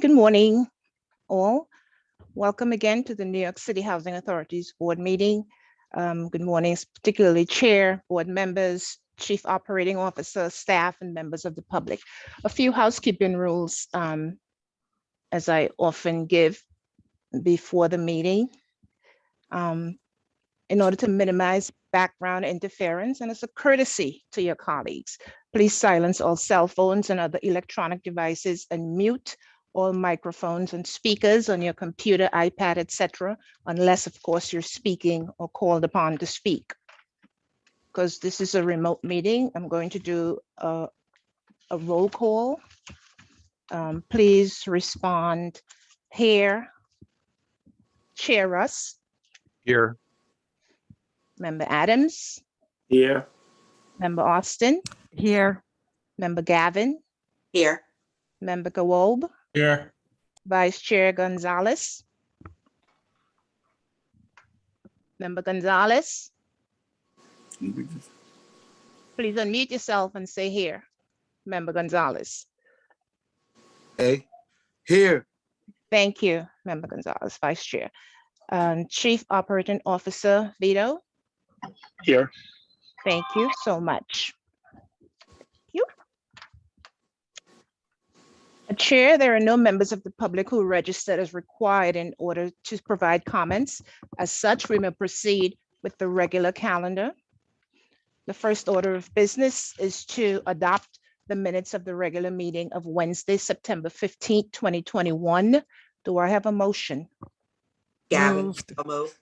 Good morning, all. Welcome again to the New York City Housing Authority's board meeting. Good morning, particularly chair, board members, chief operating officer, staff, and members of the public. A few housekeeping rules, as I often give before the meeting. In order to minimize background interference and as a courtesy to your colleagues, please silence all cell phones and other electronic devices and mute all microphones and speakers on your computer, iPad, etc., unless, of course, you're speaking or called upon to speak. Because this is a remote meeting, I'm going to do a roll call. Please respond here. Chair Russ. Here. Member Adams. Here. Member Austin. Here. Member Gavin. Here. Member Gawob. Here. Vice Chair Gonzalez. Member Gonzalez. Please unmute yourself and say here. Member Gonzalez. Hey. Here. Thank you, Member Gonzalez, Vice Chair. Chief Operating Officer Vito. Here. Thank you so much. Chair, there are no members of the public who registered as required in order to provide comments. As such, we may proceed with the regular calendar. The first order of business is to adopt the minutes of the regular meeting of Wednesday, September 15th, 2021. Do I have a motion? Gavin. Moved.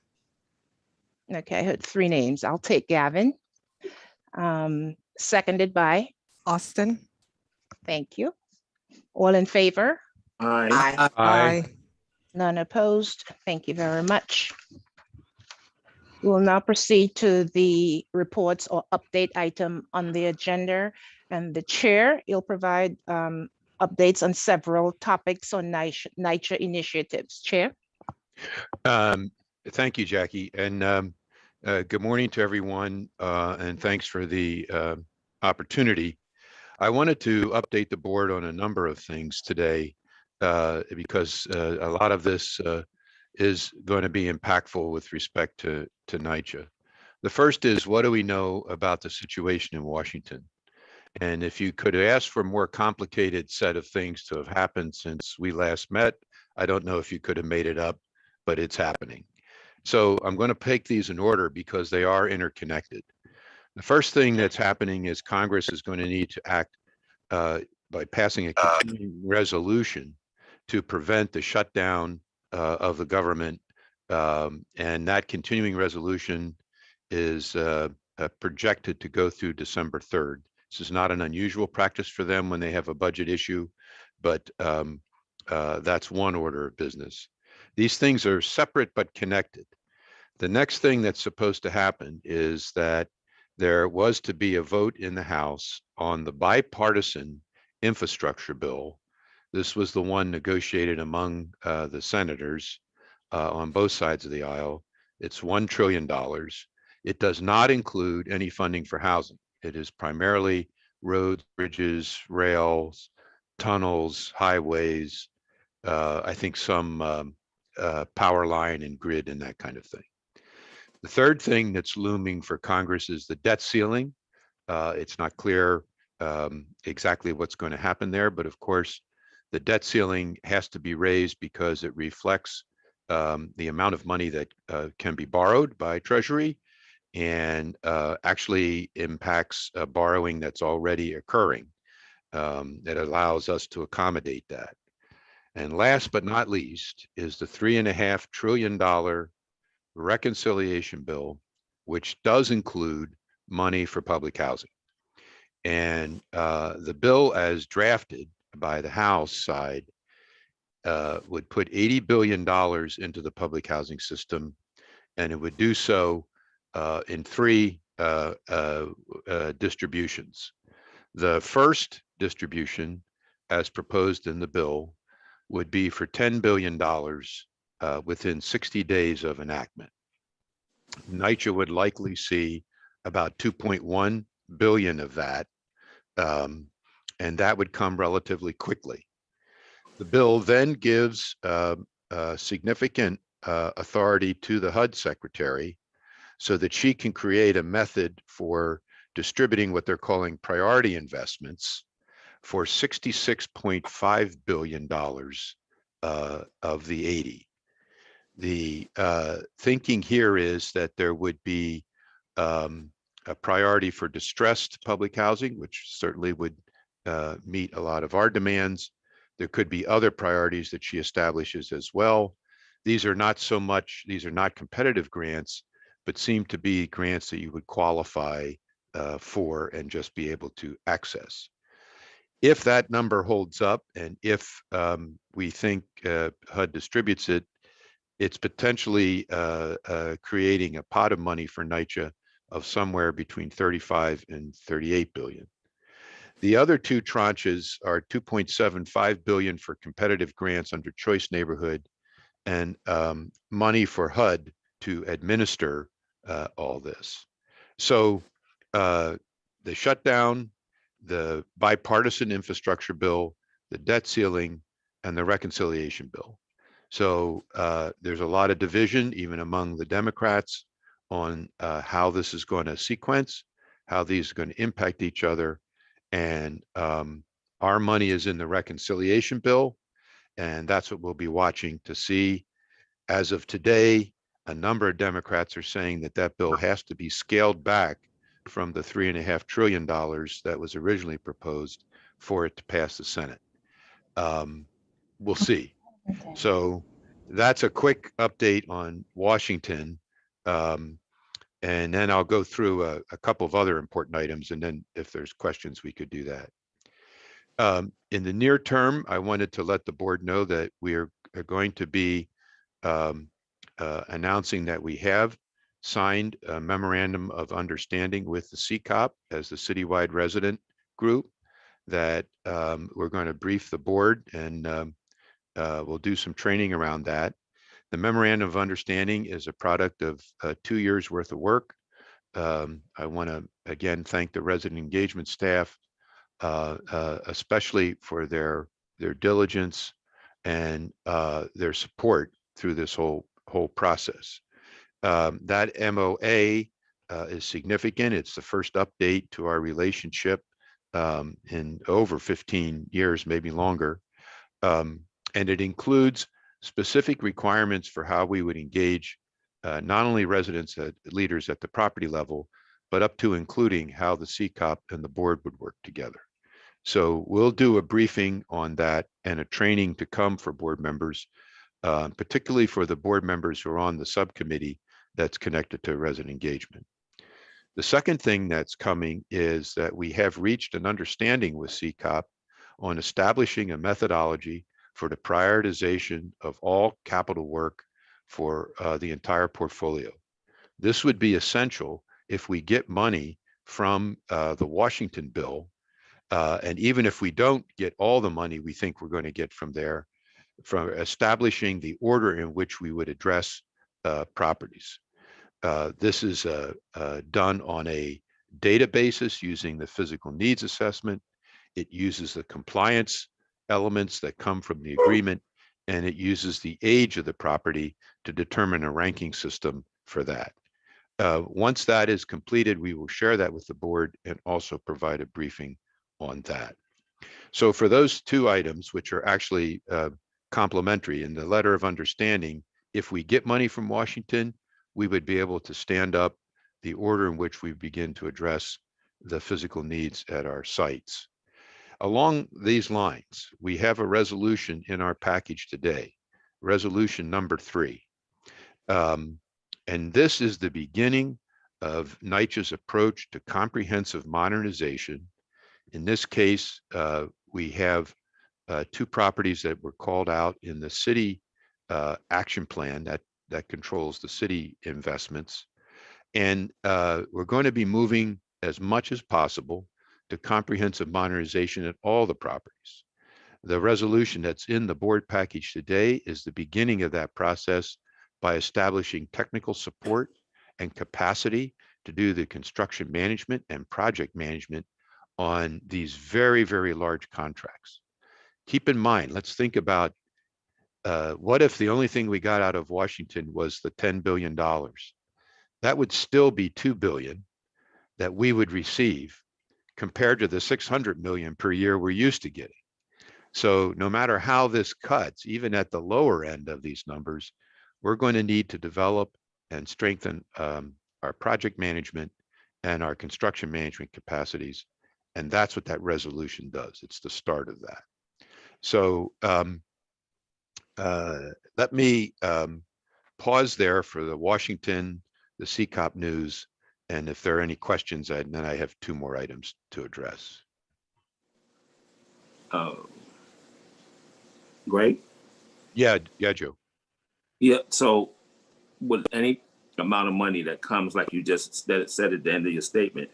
Okay, I heard three names. I'll take Gavin. Seconded by? Austin. Thank you. All in favor? Aye. Aye. None opposed. Thank you very much. We will now proceed to the reports or update item on the agenda. And the chair, you'll provide updates on several topics on NYCHA initiatives. Chair. Thank you, Jackie. And good morning to everyone. And thanks for the opportunity. I wanted to update the board on a number of things today because a lot of this is going to be impactful with respect to NYCHA. The first is, what do we know about the situation in Washington? And if you could ask for a more complicated set of things to have happened since we last met, I don't know if you could have made it up, but it's happening. So I'm going to take these in order because they are interconnected. The first thing that's happening is Congress is going to need to act by passing a continuing resolution to prevent the shutdown of the government. And that continuing resolution is projected to go through December 3rd. This is not an unusual practice for them when they have a budget issue, but that's one order of business. These things are separate but connected. The next thing that's supposed to happen is that there was to be a vote in the House on the bipartisan infrastructure bill. This was the one negotiated among the senators on both sides of the aisle. It's $1 trillion. It does not include any funding for housing. It is primarily roads, bridges, rails, tunnels, highways, I think some power line and grid and that kind of thing. The third thing that's looming for Congress is the debt ceiling. It's not clear exactly what's going to happen there, but of course, the debt ceiling has to be raised because it reflects the amount of money that can be borrowed by Treasury and actually impacts borrowing that's already occurring. That allows us to accommodate that. And last but not least is the $3.5 trillion reconciliation bill, which does include money for public housing. And the bill as drafted by the House side would put $80 billion into the public housing system, and it would do so in three distributions. The first distribution, as proposed in the bill, would be for $10 billion within 60 days of enactment. NYCHA would likely see about 2.1 billion of that, and that would come relatively quickly. The bill then gives significant authority to the HUD secretary so that she can create a method for distributing what they're calling priority investments for $66.5 billion of the 80. The thinking here is that there would be a priority for distressed public housing, which certainly would meet a lot of our demands. There could be other priorities that she establishes as well. These are not competitive grants, but seem to be grants that you would qualify for and just be able to access. If that number holds up, and if we think HUD distributes it, it's potentially creating a pot of money for NYCHA of somewhere between 35 and 38 billion. The other two tranches are 2.75 billion for competitive grants under choice neighborhood and money for HUD to administer all this. So the shutdown, the bipartisan infrastructure bill, the debt ceiling, and the reconciliation bill. So there's a lot of division, even among the Democrats, on how this is going to sequence, how these are going to impact each other. And our money is in the reconciliation bill, and that's what we'll be watching to see. As of today, a number of Democrats are saying that that bill has to be scaled back from the $3.5 trillion that was originally proposed for it to pass the Senate. We'll see. So that's a quick update on Washington. And then I'll go through a couple of other important items. And then if there's questions, we could do that. In the near term, I wanted to let the board know that we are going to be announcing that we have signed a memorandum of understanding with the CCOP as the citywide resident group, that we're going to brief the board, and we'll do some training around that. The memorandum of understanding is a product of 2 years worth of work. I want to again thank the resident engagement staff, especially for their diligence and their support through this whole process. That MOA is significant. It's the first update to our relationship in over 15 years, maybe longer. And it includes specific requirements for how we would engage not only residents and leaders at the property level, but up to including how the CCOP and the board would work together. So we'll do a briefing on that and a training to come for board members, particularly for the board members who are on the subcommittee that's connected to resident engagement. The second thing that's coming is that we have reached an understanding with CCOP on establishing a methodology for the prioritization of all capital work for the entire portfolio. This would be essential if we get money from the Washington bill, and even if we don't get all the money we think we're going to get from there, from establishing the order in which we would address properties. This is done on a data basis using the physical needs assessment. It uses the compliance elements that come from the agreement, and it uses the age of the property to determine a ranking system for that. Once that is completed, we will share that with the board and also provide a briefing on that. So for those two items, which are actually complementary, in the letter of understanding, if we get money from Washington, we would be able to stand up the order in which we begin to address the physical needs at our sites. Along these lines, we have a resolution in our package today, resolution number 3. And this is the beginning of NYCHA's approach to comprehensive modernization. In this case, we have 2 properties that were called out in the city action plan that controls the city investments. And we're going to be moving as much as possible to comprehensive modernization at all the properties. The resolution that's in the board package today is the beginning of that process by establishing technical support and capacity to do the construction management and project management on these very, very large contracts. keep in mind, let's think about what if the only thing we got out of Washington was the $10 billion? That would still be $2 billion that we would receive compared to the 600 million per year we're used to getting. So no matter how this cuts, even at the lower end of these numbers, we're going to need to develop and strengthen our project management and our construction management capacities. And that's what that resolution does. It's the start of that. So let me pause there for the Washington, the CCOP news, and if there are any questions, then I have 2 more items to address. Great. Yeah, Joe. Yeah. So with any amount of money that comes, like you just said at the end of your statement,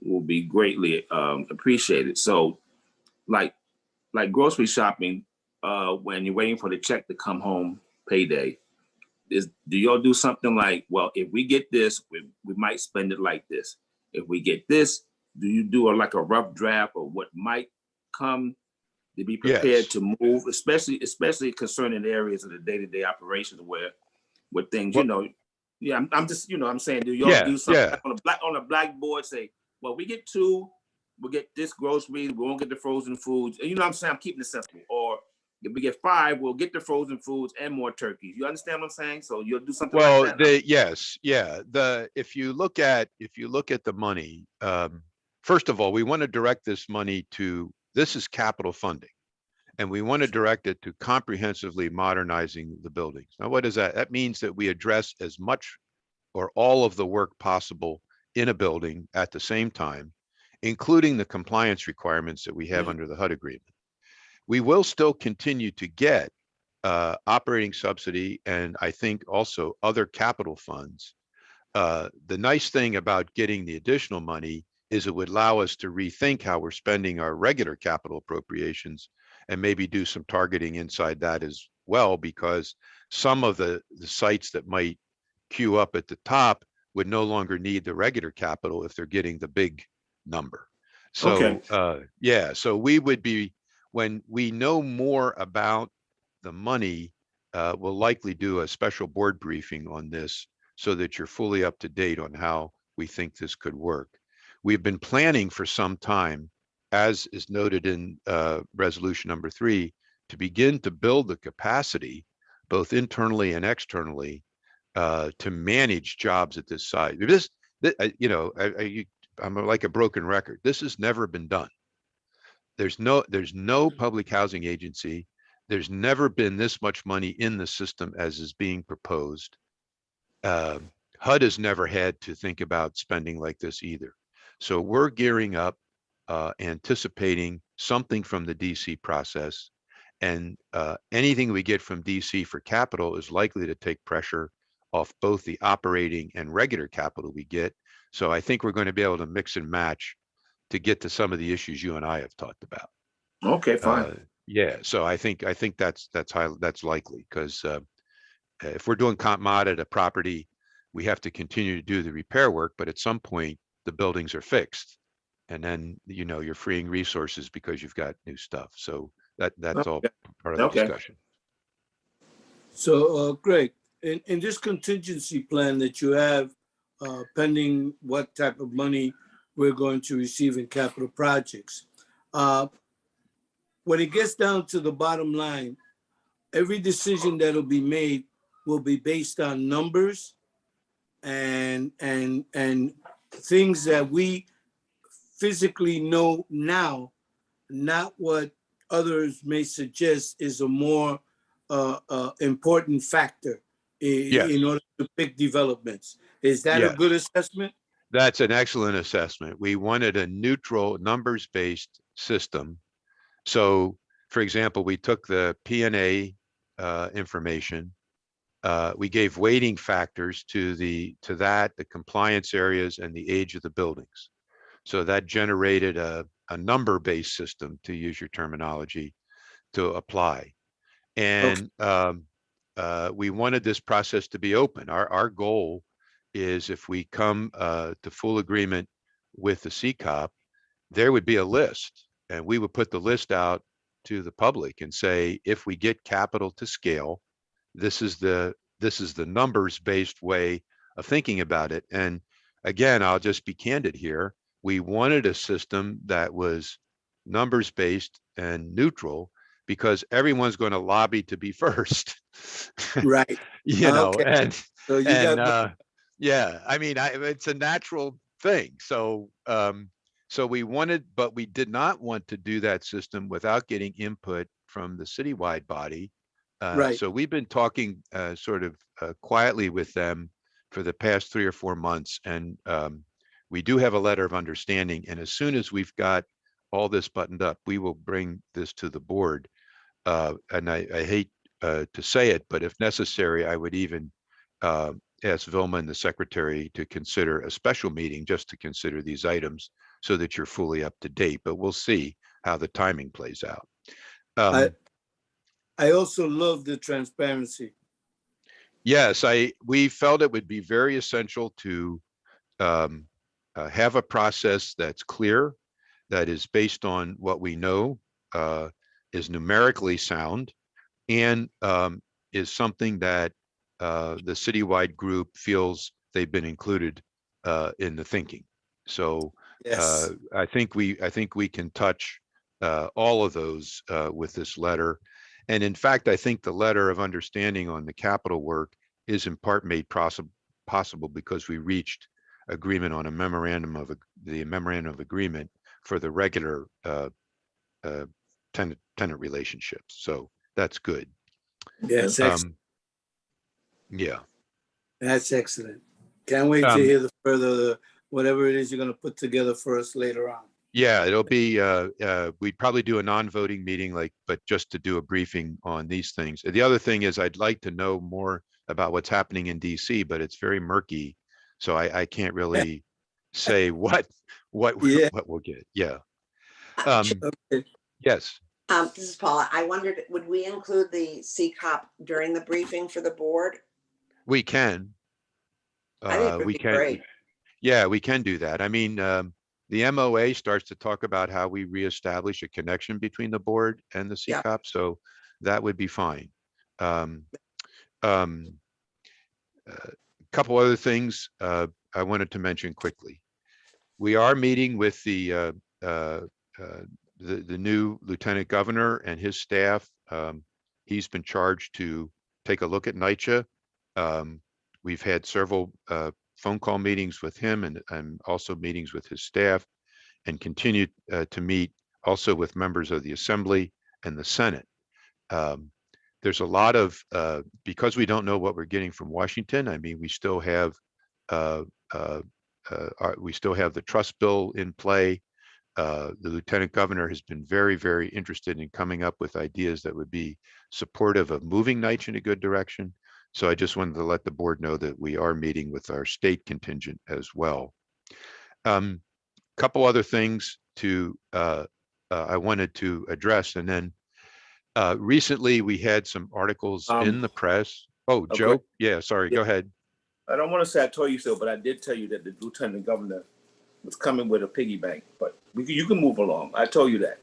will be greatly appreciated. So like grocery shopping, when you're waiting for the check to come home, payday, do y'all do something like, well, if we get this, we might spend it like this. If we get this, do you do like a rough draft of what might come to be prepared to move, especially concerning areas of the day-to-day operations where things, yeah, I'm just, I'm saying, do y'all do something like on a blackboard, say, well, we get 2, we'll get this groceries, we won't get the frozen foods. And you know what I'm saying? I'm keeping it simple. Or if we get 5, we'll get the frozen foods and more turkeys. You understand what I'm saying? So you'll do something like that? Yes. If you look at the money, first of all, we want to direct this money to, this is capital funding, and we want to direct it to comprehensively modernizing the buildings. Now, what does that? That means that we address as much or all of the work possible in a building at the same time, including the compliance requirements that we have under the HUD agreement. We will still continue to get operating subsidy and I think also other capital funds. The nice thing about getting the additional money is it would allow us to rethink how we're spending our regular capital appropriations and maybe do some targeting inside that as well, because some of the sites that might queue up at the top would no longer need the regular capital if they're getting the big number. So so we would be, when we know more about the money, we'll likely do a special board briefing on this so that you're fully up to date on how we think this could work. We've been planning for some time, as is noted in resolution number 3, to begin to build the capacity, both internally and externally, to manage jobs at this size. I'm like a broken record. This has never been done. There's no public housing agency. There's never been this much money in the system as is being proposed. HUD has never had to think about spending like this either. So we're gearing up, anticipating something from the DC process, and anything we get from DC for capital is likely to take pressure off both the operating and regular capital we get. So I think we're going to be able to mix and match to get to some of the issues you and I have talked about. Okay, fine. So I think that's likely, because if we're doing comp mod at a property, we have to continue to do the repair work, but at some point the buildings are fixed, and then you're freeing resources because you've got new stuff. So that's all part of the discussion. So Greg, in this contingency plan that you have pending what type of money we're going to receive in capital projects, when it gets down to the bottom line, every decision that'll be made will be based on numbers and things that we physically know now, not what others may suggest is a more important factor in order to pick developments. Is that a good assessment? That's an excellent assessment. We wanted a neutral, numbers-based system. So, for example, we took the P&A information. We gave weighting factors to the compliance areas and the age of the buildings. So that generated a number-based system, to use your terminology, to apply. And we wanted this process to be open. Our goal is, if we come to full agreement with the CCOP, there would be a list, and we would put the list out to the public and say, if we get capital to scale, this is the numbers-based way of thinking about it. And again, I'll just be candid here. We wanted a system that was numbers-based and neutral because everyone's going to lobby to be first. Right. You know, Okay. and So you and got, yeah, I mean, it's a natural thing. So so we wanted, but we did not want to do that system without getting input from the citywide body. right. So we've been talking sort of quietly with them for the past 3 or 4 months, and we do have a letter of understanding. And as soon as we've got all this buttoned up, we will bring this to the board. And I hate to say it, but if necessary, I would even ask Vilma and the secretary to consider a special meeting just to consider these items so that you're fully up to date. But we'll see how the timing plays out. I also love the transparency. Yes, we felt it would be very essential to have a process that's clear, that is based on what we know, is numerically sound, and is something that the citywide group feels they've been included in the thinking. So Yes. I think we can touch all of those with this letter. And in fact, I think the letter of understanding on the capital work is in part made possible because we reached agreement on a memorandum of agreement for the regular tenant relationships. So that's good. Yes. Yeah. That's excellent. Can't wait to hear the further, whatever it is you're going to put together for us later on. Yeah, it'll be, we'd probably do a non-voting meeting, but just to do a briefing on these things. The other thing is I'd like to know more about what's happening in DC, but it's very murky. So I can't really say what we'll get. Yeah. Okay. Yes. This is Paula. I wondered, would we include the CCOP during the briefing for the board? We can. I think it would be great. Yeah, we can do that. I mean, the MOA starts to talk about how we reestablish a connection between the board and the CCOP, Yeah. so that would be fine. Couple other things I wanted to mention quickly. We are meeting with the new lieutenant governor and his staff. He's been charged to take a look at NYCHA. We've had several phone call meetings with him and also meetings with his staff, and continue to meet also with members of the Assembly and the Senate. There's a lot of, because we don't know what we're getting from Washington, I mean, we still have the trust bill in play. The lieutenant governor has been very, very interested in coming up with ideas that would be supportive of moving NYCHA in a good direction. So I just wanted to let the board know that we are meeting with our state contingent as well. Couple other things I wanted to address, and then recently we had some articles in the press. Oh, okay. Joe, yeah, sorry, go ahead. I don't want to say I told you so, but I did tell you that the lieutenant governor was coming with a piggy bank. But you can move along. I told you that.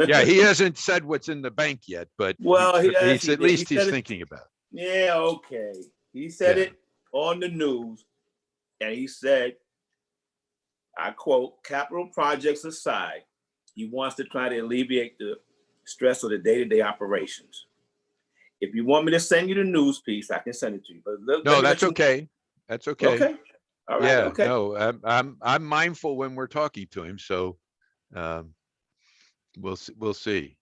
Yeah, he hasn't said what's in the bank yet, but well, he's at least he's thinking about it. Yeah, okay. He said it on the news, and he said, I quote, capital projects aside, he wants to try to alleviate the stress of the day-to-day operations. If you want me to send you the news piece, I can send it to you. But no, that's okay. That's okay. Okay. All right. Yeah. Okay. No, I'm mindful when we're talking to him, so we'll see.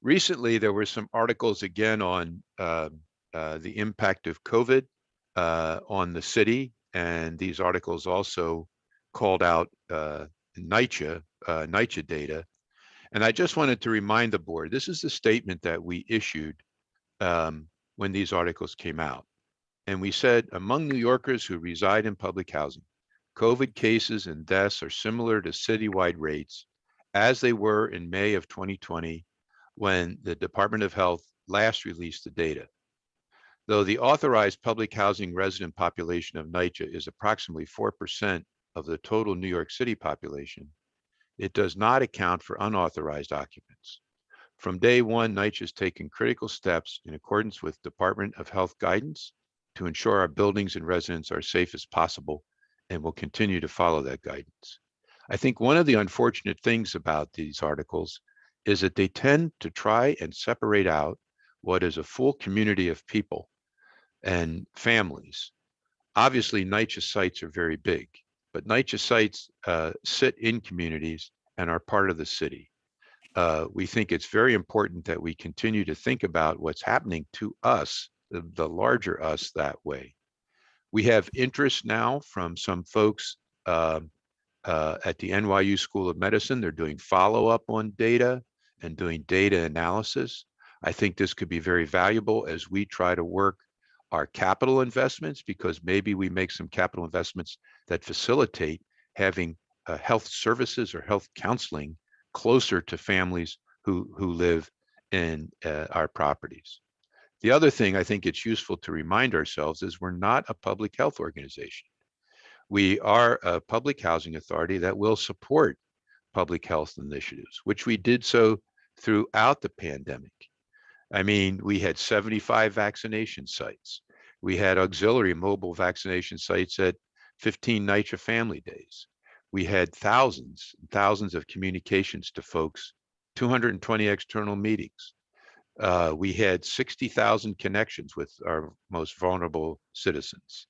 Recently, there were some articles again on the impact of COVID on the city, and these articles also called out NYCHA data. And I just wanted to remind the board, this is the statement that we issued when these articles came out. And we said, among New Yorkers who reside in public housing, COVID cases and deaths are similar to citywide rates as they were in May of 2020, when the Department of Health last released the data. Though the authorized public housing resident population of NYCHA is approximately 4% of the total New York City population, It does not account for unauthorized occupants. From day one, NYCHA has taken critical steps in accordance with Department of Health guidance to ensure our buildings and residents are safe as possible, and will continue to follow that guidance. I think one of the unfortunate things about these articles is that they tend to try and separate out what is a full community of people and families. Obviously, NYCHA sites are very big, but NYCHA sites sit in communities and are part of the city. We think it's very important that we continue to think about what's happening to us, the larger us, that way. We have interest now from some folks at the NYU School of Medicine. They're doing follow-up on data and doing data analysis. I think this could be very valuable as we try to work our capital investments, because maybe we make some capital investments that facilitate having health services or health counseling closer to families who live in our properties. The other thing I think it's useful to remind ourselves is we're not a public health organization. We are a public housing authority that will support public health initiatives, which we did so throughout the pandemic. I mean, we had 75 vaccination sites. We had auxiliary mobile vaccination sites at 15 NYCHA family days. We had thousands and thousands of communications to folks, 220 external meetings. We had 60,000 connections with our most vulnerable citizens,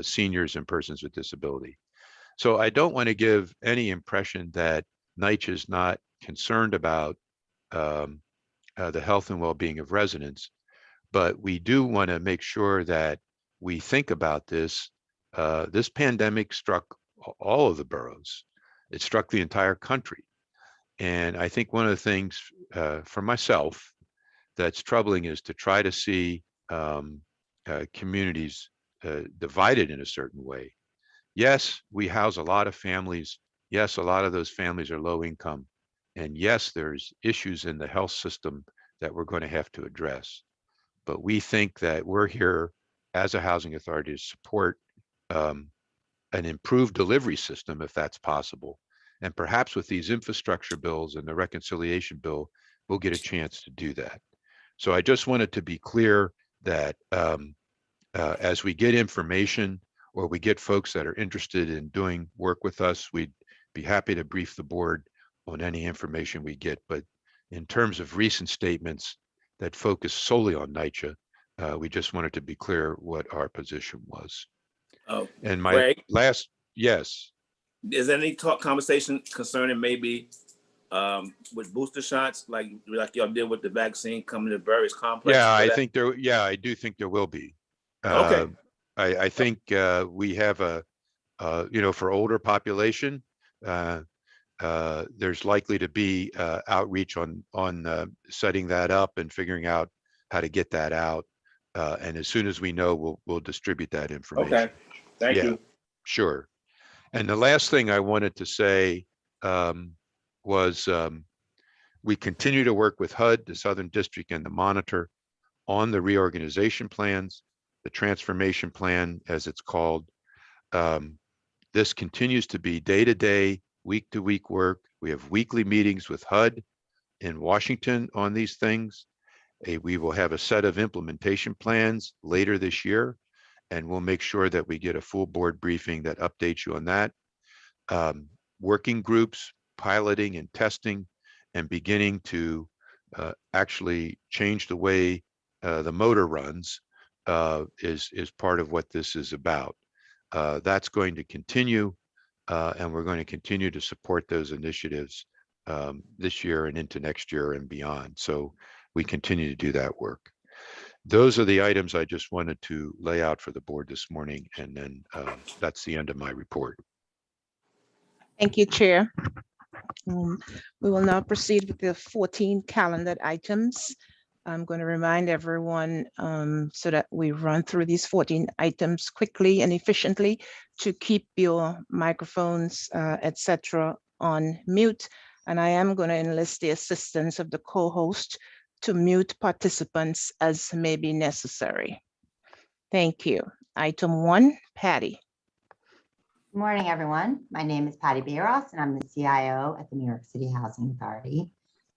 seniors and persons with disability. So I don't want to give any impression that NYCHA is not concerned about the health and well-being of residents, but we do want to make sure that we think about this. This pandemic struck all of the boroughs. It struck the entire country. And I think one of the things for myself that's troubling is to try to see communities divided in a certain way. Yes, we house a lot of families. Yes, a lot of those families are low income. And yes, there's issues in the health system that we're going to have to address. But we think that we're here as a housing authority to support an improved delivery system, if that's possible. And perhaps with these infrastructure bills and the reconciliation bill, we'll get a chance to do that. So I just wanted to be clear that as we get information or we get folks that are interested in doing work with us, we'd be happy to brief the board on any information we get. But in terms of recent statements that focus solely on NYCHA, we just wanted to be clear what our position was. And my Greg, last, yes. is there any conversation concerning maybe with booster shots, like y'all did with the vaccine coming to various complexes? Yeah, I think there. Yeah, I do think there will be. Okay. I think we have a, for older population, there's likely to be outreach on setting that up and figuring out how to get that out. And as soon as we know, we'll distribute that information. Okay. Thank you. Sure. And the last thing I wanted to say was we continue to work with HUD, the Southern District, and the Monitor on the reorganization plans, the transformation plan, as it's called. This continues to be day-to-day, week-to-week work. We have weekly meetings with HUD in Washington on these things. We will have a set of implementation plans later this year, and we'll make sure that we get a full board briefing that updates you on that. Working groups, piloting and testing, and beginning to actually change the way the motor runs is part of what this is about. That's going to continue, and we're going to continue to support those initiatives this year and into next year and beyond. So we continue to do that work. Those are the items I just wanted to lay out for the board this morning, and then that's the end of my report. Thank you, Chair. We will now proceed with the 14 calendar items. I'm going to remind everyone so that we run through these 14 items quickly and efficiently to keep your microphones, etc., on mute. And I am going to enlist the assistance of the co-host to mute participants as may be necessary. Thank you. Item 1, Patty. Good morning, everyone. My name is Patty Bayros, and I'm the CIO at the New York City Housing Authority.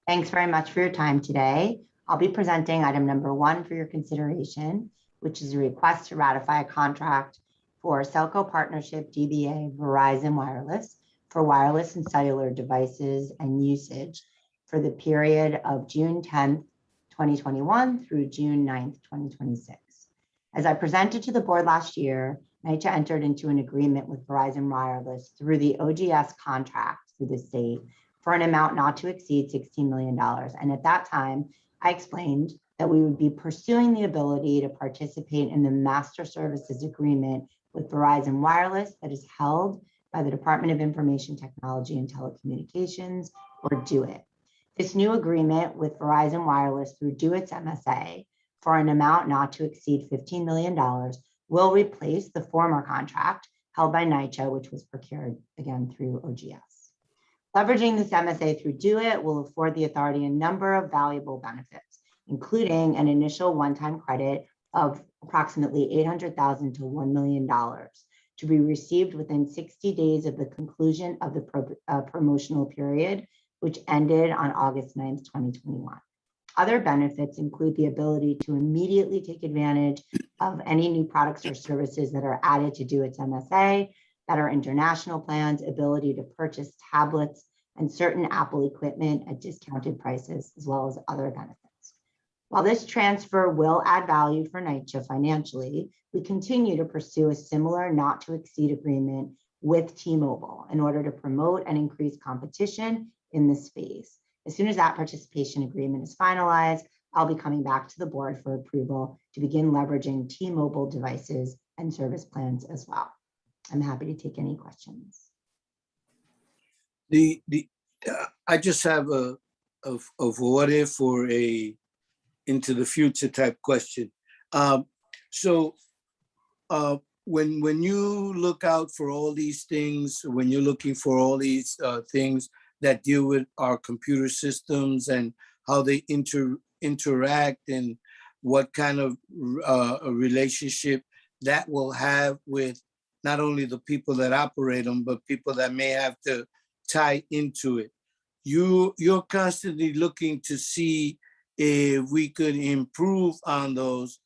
Thanks very much for your time today. I'll be presenting item number 1 for your consideration, which is a request to ratify a contract for Celco Partnership DBA Verizon Wireless for wireless and cellular devices and usage for the period of June 10th, 2021 through June 9th, 2026. As I presented to the board last year, NYCHA entered into an agreement with Verizon Wireless through the OGS contract through the state for an amount not to exceed $16 million. And at that time, I explained that we would be pursuing the ability to participate in the master services agreement with Verizon Wireless that is held by the Department of Information Technology and Telecommunications, or DOIT. This new agreement with Verizon Wireless through DOIT's MSA for an amount not to exceed $15 million will replace the former contract held by NYCHA, which was procured again through OGS. Leveraging this MSA through DOIT will afford the authority a number of valuable benefits, including an initial one-time credit of approximately $800,000 to $1 million to be received within 60 days of the conclusion of the promotional period, which ended on August 9th, 2021. Other benefits include the ability to immediately take advantage of any new products or services that are added to DOIT's MSA, better international plans, ability to purchase tablets and certain Apple equipment at discounted prices, as well as other benefits. While this transfer will add value for NYCHA financially, we continue to pursue a similar not to exceed agreement with T-Mobile in order to promote and increase competition in this space. As soon as that participation agreement is finalized, I'll be coming back to the board for approval to begin leveraging T-Mobile devices and service plans as well. I'm happy to take any questions. I just have a what if or a into the future type question. When you look out for all these things, when you're looking for all these things that deal with our computer systems and how they interact and what kind of a relationship that will have with not only the people that operate them, but people that may have to tie into it. You're constantly looking to see if we could improve on those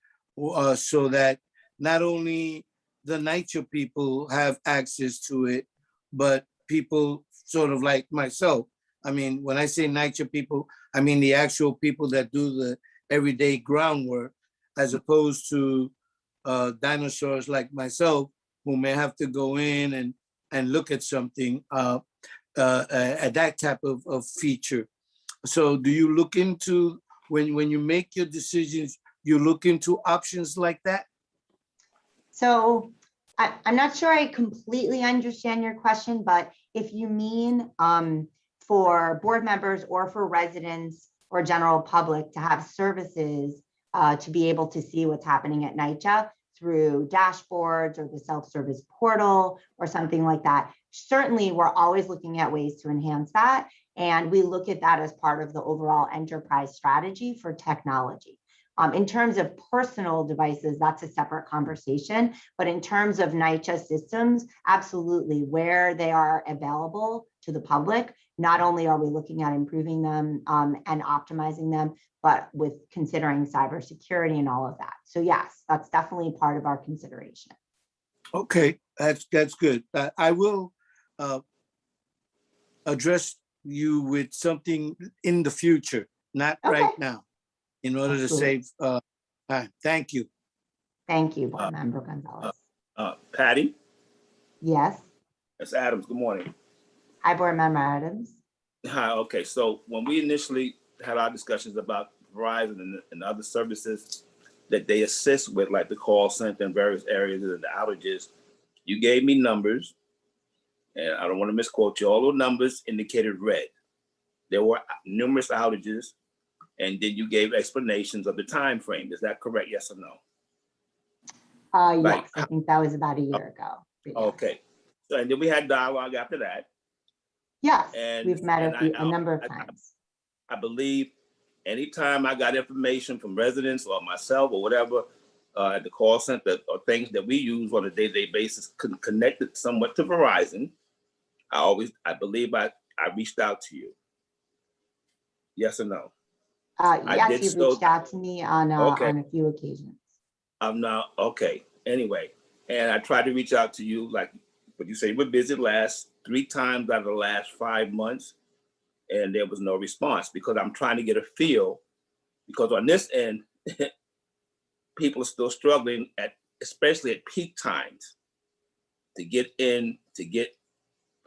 so that not only the NYCHA people have access to it, but people sort of like myself. I mean, when I say NYCHA people, I mean the actual people that do the everyday groundwork, as opposed to dinosaurs like myself, who may have to go in and look at something at that type of feature. So do you look into, when you make your decisions, you look into options like that? So I'm not sure I completely understand your question, but if you mean for board members or for residents or general public to have services to be able to see what's happening at NYCHA through dashboards or the self-service portal or something like that, certainly we're always looking at ways to enhance that. And we look at that as part of the overall enterprise strategy for technology. In terms of personal devices, that's a separate conversation. But in terms of NYCHA systems, absolutely, where they are available to the public, not only are we looking at improving them and optimizing them, but with considering cybersecurity and all of that. So yes, that's definitely part of our consideration. Okay, that's good. I will address you with something in the future, not right now, in order to save time. Thank you. Thank you, Board Member Gonzalez. Patty? Yes. It's Adams. Good morning. Hi, Board Member Adams. Hi. Okay. So when we initially had our discussions about Verizon and other services that they assist with, like the call center in various areas and the outages, you gave me numbers, and I don't want to misquote you. All those numbers indicated red. There were numerous outages, and then you gave explanations of the time frame. Is that correct? Yes or no? Yes, I think that was about a year ago. Okay. So, and then we had dialogue after that. Yes, and we've met a number of times. I believe anytime I got information from residents or myself or whatever, at the call center or things that we use on a day-to-day basis connected somewhat to Verizon. I believe I reached out to you. Yes or no? Yes, you've reached out to me on a few occasions. I'm not, okay, anyway. And I tried to reach out to you, like, but you say you were busy last 3 times out of the last 5 months, and there was no response because I'm trying to get a feel, because on this end, people are still struggling especially at peak times, to get a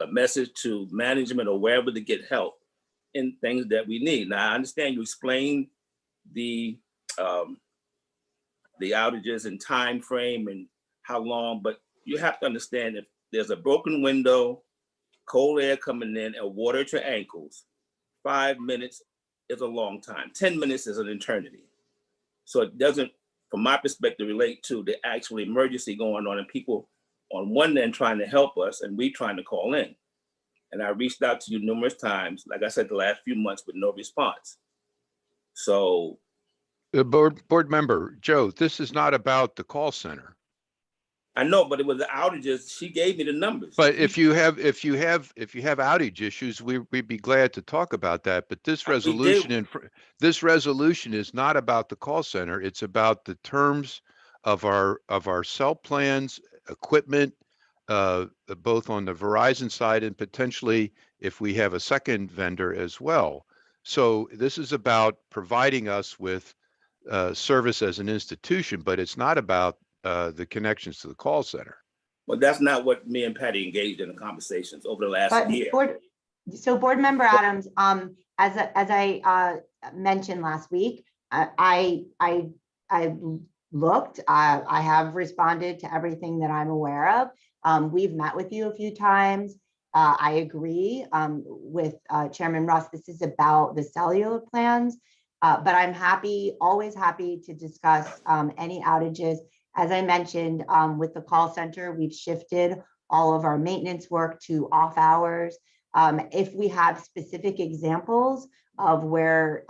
message to management or wherever to get help in things that we need. Now, I understand you explained the outages and time frame and how long, but you have to understand if there's a broken window, cold air coming in and water to ankles, 5 minutes is a long time. 10 minutes is an eternity. So it doesn't, from my perspective, relate to the actual emergency going on and people on one end trying to help us and we trying to call in. And I reached out to you numerous times, like I said, the last few months with no response. So. The board member, Joe, this is not about the call center. I know, but it was the outages. She gave me the numbers. But if you have outage issues, we'd be glad to talk about that. But this resolution is not about the call center. It's about the terms of our cell plans, equipment, both on the Verizon side and potentially if we have a second vendor as well. So this is about providing us with service as an institution, but it's not about the connections to the call center. Well, that's not what me and Patty engaged in the conversations over the last year. Board Member Adams, as I mentioned last week, I looked. I have responded to everything that I'm aware of. We've met with you a few times. I agree with Chairman Russ. This is about the cellular plans, but I'm always happy to discuss any outages. As I mentioned, with the call center, we've shifted all of our maintenance work to off hours. If we have specific examples of where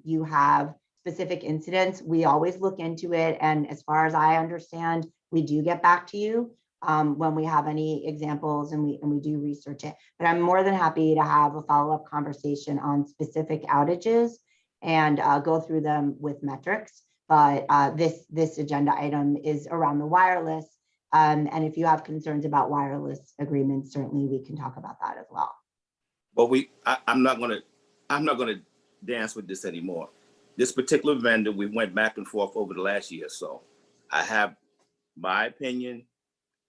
you have specific incidents, we always look into it. And as far as I understand, we do get back to you when we have any examples and we do research it. But I'm more than happy to have a follow-up conversation on specific outages and go through them with metrics. But this agenda item is around the wireless. And if you have concerns about wireless agreements, certainly we can talk about that as well. But I'm not gonna dance with this anymore. This particular vendor, we went back and forth over the last year. So I have my opinion.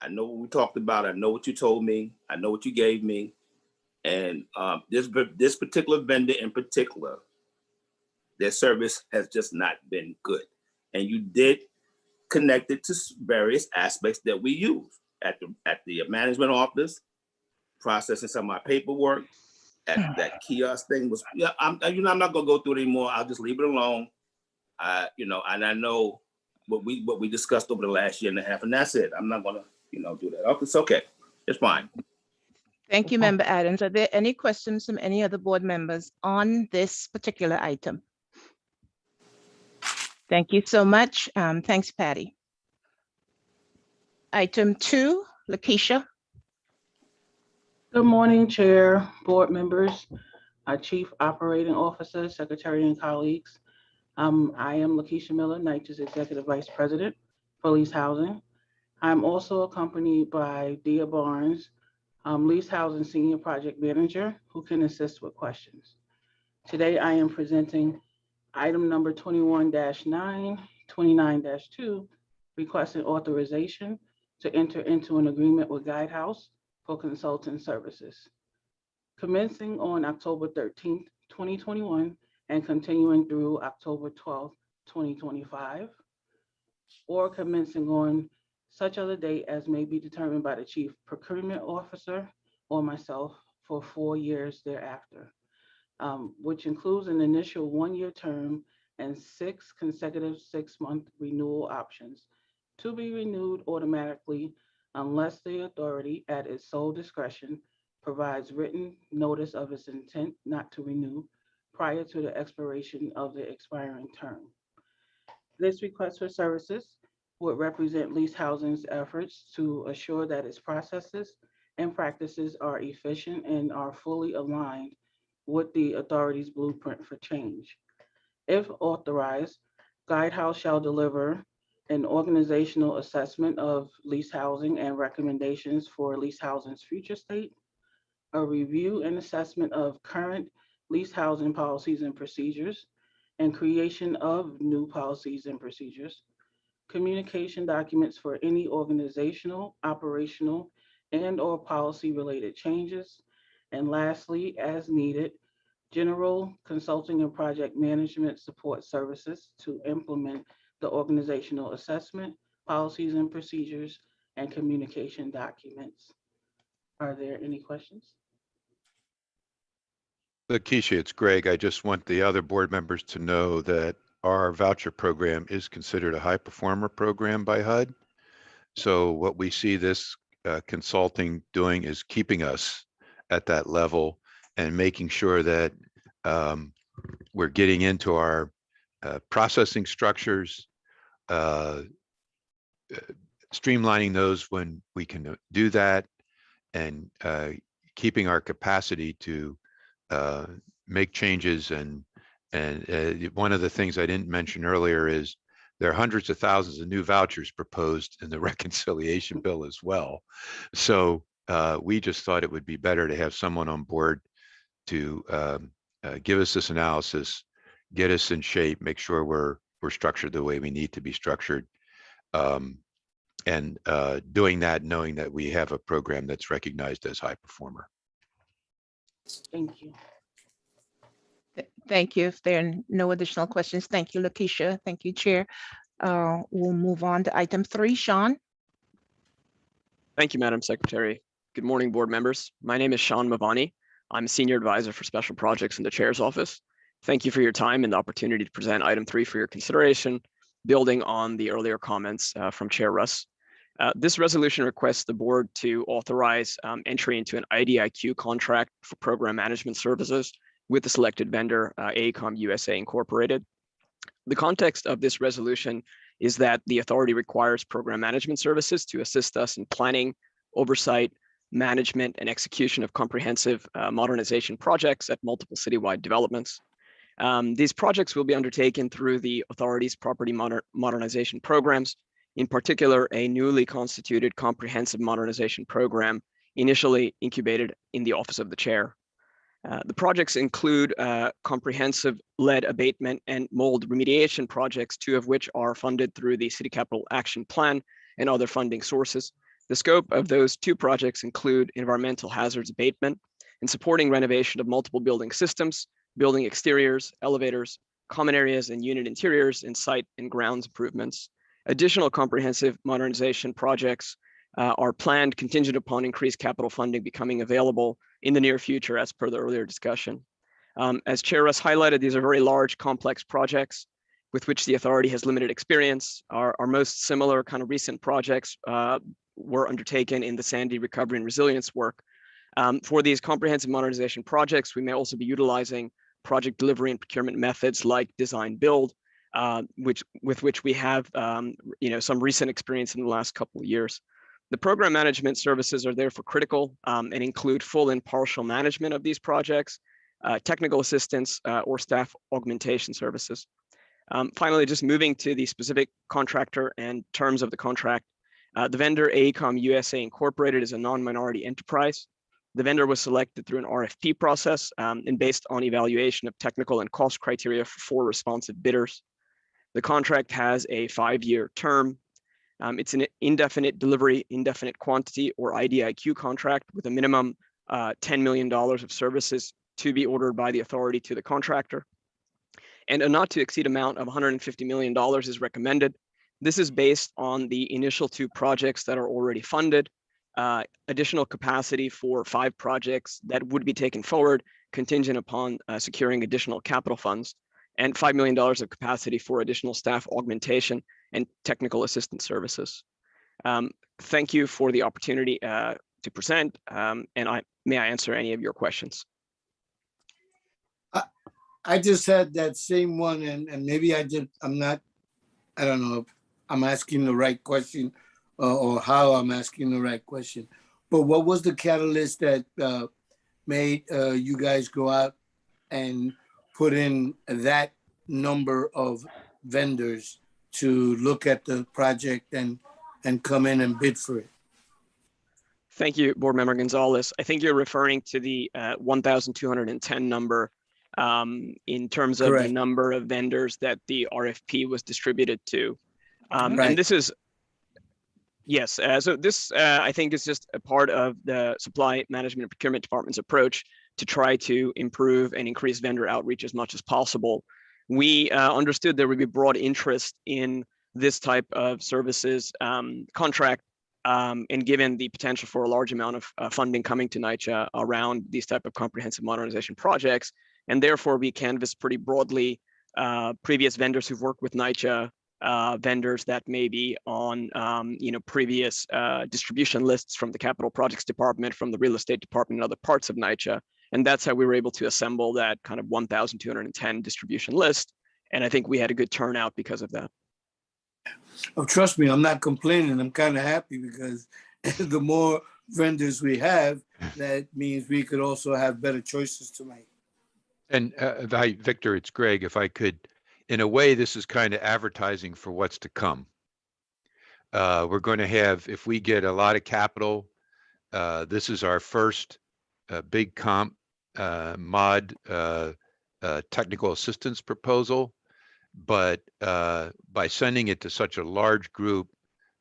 I know what we talked about. I know what you told me. I know what you gave me. And this particular vendor in particular, their service has just not been good. And you did connect it to various aspects that we use at the management office, processing some of my paperwork. At that kiosk thing was, yeah. I'm not gonna go through it anymore. I'll just leave it alone. And I know what we discussed over the last year and a half, and that's it. I'm not gonna, do that. Okay, it's okay. It's fine. Thank you, Member Adams. Are there any questions from any other board members on this particular item? Thank you so much. Thanks, Patty. Item 2, Lakeisha. Good morning, Chair, board members, Chief Operating Officer, Secretary, and colleagues. I am Lakeisha Miller, NYCHA's Executive Vice President for Lease Housing. I'm also accompanied by Dia Barnes, Lease Housing Senior Project Manager, who can assist with questions. Today, I am presenting item number 21-9, 29-2, requesting authorization to enter into an agreement with Guidehouse for consulting services. Commencing on October 13th, 2021, and continuing through October 12th, 2025, or commencing on such other date as may be determined by the Chief Procurement Officer or myself for 4 years thereafter, which includes an initial 1-year term and 6 consecutive 6-month renewal options to be renewed automatically unless the authority at its sole discretion provides written notice of its intent not to renew prior to the expiration of the expiring term. This request for services would represent Lease Housing's efforts to assure that its processes and practices are efficient and are fully aligned with the authority's blueprint for change. If authorized, Guidehouse shall deliver an organizational assessment of Lease Housing and recommendations for Lease Housing's future state, a review and assessment of current Lease Housing policies and procedures, and creation of new policies and procedures, communication documents for any organizational, operational, and/or policy-related changes, and lastly, as needed, general consulting and project management support services to implement the organizational assessment, policies and procedures, and communication documents. Are there any questions? Lakeisha, it's Greg. I just want the other board members to know that our voucher program is considered a high performer program by HUD. So what we see this consulting doing is keeping us at that level and making sure that we're getting into our processing structures, streamlining those when we can do that, and keeping our capacity to make changes. And one of the things I didn't mention earlier is there are hundreds of thousands of new vouchers proposed in the reconciliation bill as well. So we just thought it would be better to have someone on board to give us this analysis, get us in shape, make sure we're structured the way we need to be structured. And doing that, knowing that we have a program that's recognized as high performer. Thank you. Thank you. If there are no additional questions, thank you, Lakeisha. Thank you, Chair. We'll move on to item 3, Sean. Thank you, Madam Secretary. Good morning, board members. My name is Sean Mavani. I'm a senior advisor for special projects in the chair's office. Thank you for your time and the opportunity to present item 3 for your consideration, building on the earlier comments from Chair Russ. This resolution requests the board to authorize entry into an IDIQ contract for program management services with the selected vendor, AECOM USA Incorporated. The context of this resolution is that the authority requires program management services to assist us in planning, oversight, management, and execution of comprehensive modernization projects at multiple citywide developments. These projects will be undertaken through the authority's property modernization programs, in particular, a newly constituted comprehensive modernization program initially incubated in the Office of the Chair. The projects include comprehensive lead abatement and mold remediation projects, 2 of which are funded through the City Capital Action Plan and other funding sources. The scope of those 2 projects include environmental hazards abatement and supporting renovation of multiple building systems, building exteriors, elevators, common areas, and unit interiors, and site and grounds improvements. Additional comprehensive modernization projects are planned contingent upon increased capital funding becoming available in the near future as per the earlier discussion. As Chair Russ highlighted, these are very large, complex projects with which the authority has limited experience. Our most similar kind of recent projects were undertaken in the Sandy recovery and resilience work. For these comprehensive modernization projects, we may also be utilizing project delivery and procurement methods like design build, with which we have some recent experience in the last couple of years. The program management services are therefore critical and include full and partial management of these projects, technical assistance, or staff augmentation services. Finally, just moving to the specific contractor and terms of the contract, the vendor AECOM USA Incorporated is a non-minority enterprise. The vendor was selected through an RFP process and based on evaluation of technical and cost criteria for 4 responsive bidders. The contract has a 5-year term. It's an indefinite delivery, indefinite quantity, or IDIQ contract with a minimum $10 million of services to be ordered by the authority to the contractor. And a not to exceed amount of $150 million is recommended. This is based on the initial 2 projects that are already funded, additional capacity for 5 projects that would be taken forward contingent upon securing additional capital funds, and $5 million of capacity for additional staff augmentation and technical assistance services. Thank you for the opportunity to present, and may I answer any of your questions? I just had that same one, and maybe I don't know. I'm asking the right question or how I'm asking the right question. But what was the catalyst that made you guys go out and put in that number of vendors to look at the project and come in and bid for it? Thank you, Board Member Gonzalez. I think you're referring to the 1,210 number in terms of the Correct. number of vendors that the RFP was distributed to. Right. And this is, yes, so this I think is just a part of the Supply Management and Procurement Department's approach to try to improve and increase vendor outreach as much as possible. We understood there would be broad interest in this type of services contract, and given the potential for a large amount of funding coming to NYCHA around these type of comprehensive modernization projects, and therefore we canvassed pretty broadly previous vendors who've worked with NYCHA, vendors that may be on previous distribution lists from the Capital Projects Department, from the Real Estate Department, and other parts of NYCHA. And that's how we were able to assemble that kind of 1,210 distribution list. And I think we had a good turnout because of that. Oh, trust me, I'm not complaining. I'm kind of happy because the more vendors we have, that means we could also have better choices to make. And Victor, it's Greg. If I could, in a way, this is kind of advertising for what's to come. We're going to have, if we get a lot of capital, this is our first big comp mod technical assistance proposal. But by sending it to such a large group,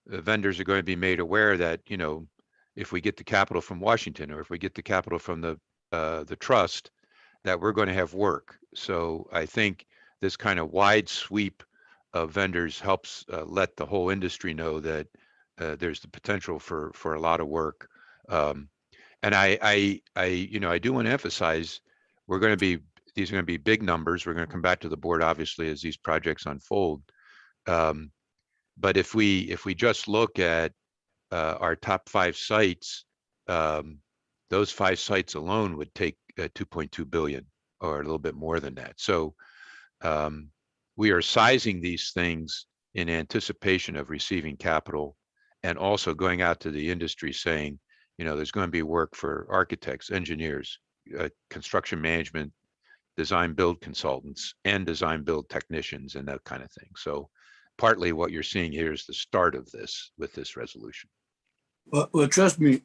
vendors are going to be made aware that, if we get the capital from Washington, or if we get the capital from the trust, that we're going to have work. So I think this kind of wide sweep of vendors helps let the whole industry know that there's the potential for a lot of work. And I do want to emphasize, these are going to be big numbers. We're going to come back to the board, obviously, as these projects unfold. But if we just look at our top 5 sites, those 5 sites alone would take 2.2 billion, or a little bit more than that. So we are sizing these things in anticipation of receiving capital, and also going out to the industry saying, there's going to be work for architects, engineers, construction management, design build consultants, and design build technicians, and that kind of thing. So partly what you're seeing here is the start of this with this resolution. Well, trust me,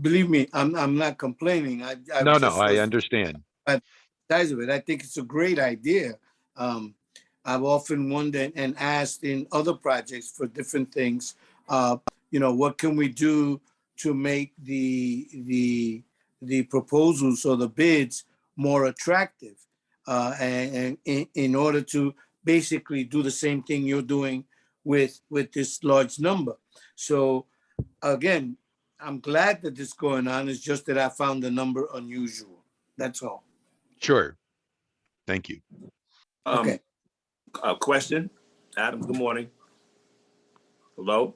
believe me, I'm not complaining. I understand. I think it's a great idea. I've often wondered and asked in other projects for different things, what can we do to make the proposals or the bids more attractive, and in order to basically do the same thing you're doing with this large number. So again, I'm glad that this is going on. It's just that I found the number unusual. That's all. Sure. Thank you. Okay. Question, Adams. Good morning. Hello.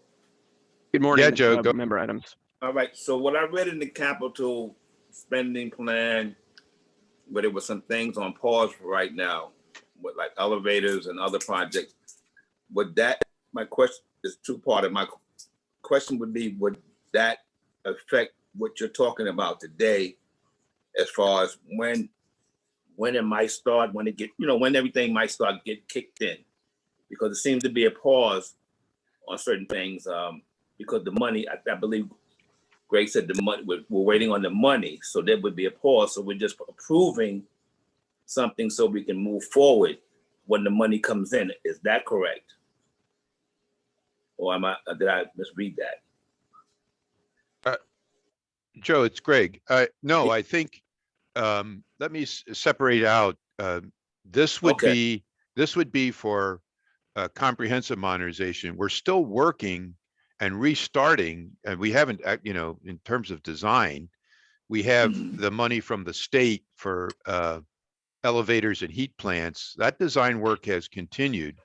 Good morning, Yeah, Joe. Member Adams. All right. So what I read in the capital spending plan, but there were some things on pause for right now, with like elevators and other projects. My question is two-parted. My question would be, would that affect what you're talking about today, as far as when it might start, when everything might start get kicked in? Because it seems to be a pause on certain things, because the money, I believe Greg said the money, we're waiting on the money, so there would be a pause. So we're just approving something so we can move forward when the money comes in. Is that correct? Or did I misread that? Joe, it's Greg. No, I think, let me separate out. This would be for comprehensive modernization. We're still working and restarting, and we haven't, in terms of design, we have the money from the state for elevators and heat plants. That design work has continued,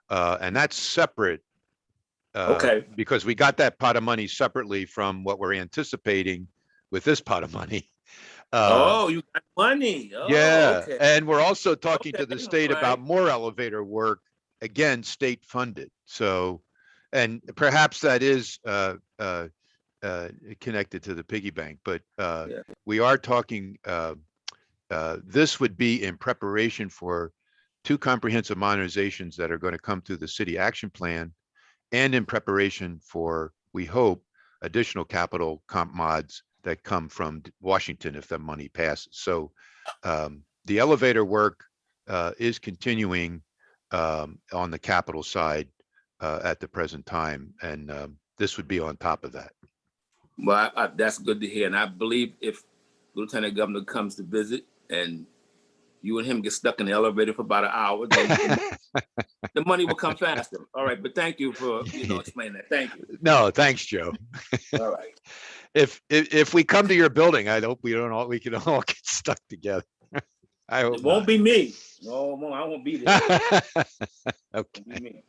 and that's separate. Because we got that pot of money separately from what we're anticipating with this pot of money. You got money. Yeah, okay. And we're also talking to the state about more elevator work, again, state funded. So And perhaps that is connected to the piggy bank, but Yeah. we are talking, this would be in preparation for 2 comprehensive modernizations that are going to come through the city action plan, and in preparation for, we hope, additional capital comp mods that come from Washington if the money passes. So the elevator work is continuing on the capital side at the present time, and this would be on top of that. Well, that's good to hear. And I believe if Lieutenant Governor comes to visit and you and him get stuck in the elevator for about an hour, then the money will come faster. All right, but thank you for explaining that. Thank you. No, thanks, Joe. All right. If we come to your building, I hope we can all get stuck together. I hope It won't not. be me. No, I won't be there. It won't be Okay, me.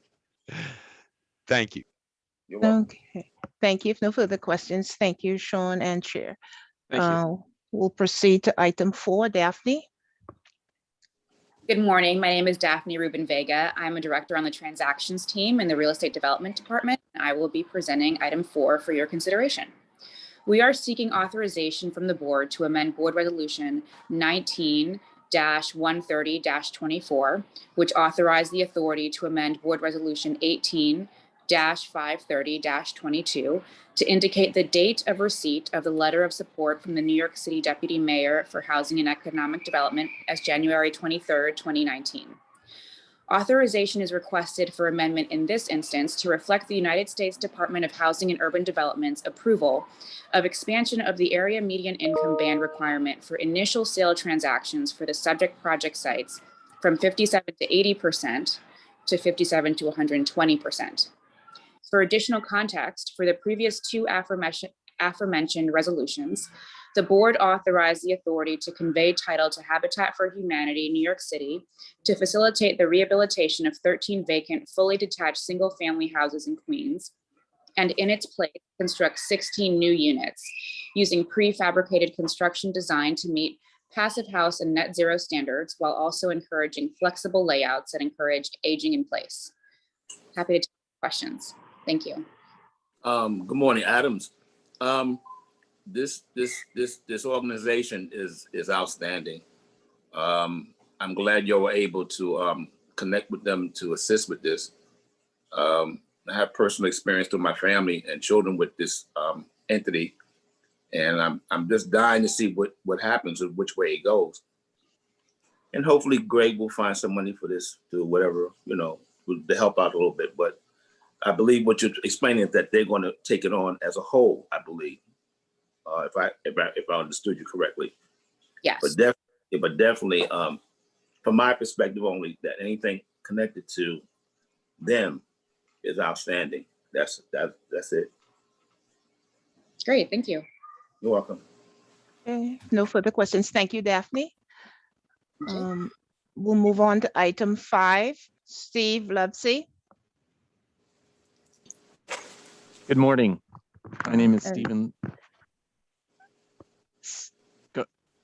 thank you. You're welcome. Okay, thank you. If no further questions, thank you, Sean and Chair. Thank you. We'll proceed to item 4, Daphne. Good morning. My name is Daphne Rubin Vega. I'm a director on the transactions team in the real estate development department. I will be presenting item 4 for your consideration. We are seeking authorization from the board to amend board resolution 19-130-24, which authorized the authority to amend board resolution 18-530-22 to indicate the date of receipt of the letter of support from the New York City Deputy Mayor for Housing and Economic Development as January 23rd, 2019. Authorization is requested for amendment in this instance to reflect the United States Department of Housing and Urban Development's approval of expansion of the area median income band requirement for initial sale transactions for the subject project sites from 57 to 80% to 57 to 120%. For additional context, for the previous 2 aforementioned resolutions, the board authorized the authority to convey title to Habitat for Humanity, New York City, to facilitate the rehabilitation of 13 vacant, fully detached single-family houses in Queens, and in its place, construct 16 new units using prefabricated construction design to meet passive house and net zero standards, while also encouraging flexible layouts that encourage aging in place. Happy to take questions. Thank you. Good morning, Adams. This organization is outstanding. I'm glad you were able to connect with them to assist with this. I have personal experience through my family and children with this entity, and I'm just dying to see what happens and which way it goes. And hopefully, Greg will find some money for this to whatever to help out a little bit. But I believe what you're explaining is that they're going to take it on as a whole. I believe, if I understood you correctly. Yes. But definitely, from my perspective only, that anything connected to them is outstanding. That's it. Great. Thank you. You're welcome. Okay, no further questions. Thank you, Daphne. We'll move on to item 5. Steve Lovesey. Good morning. My name is And- Stephen.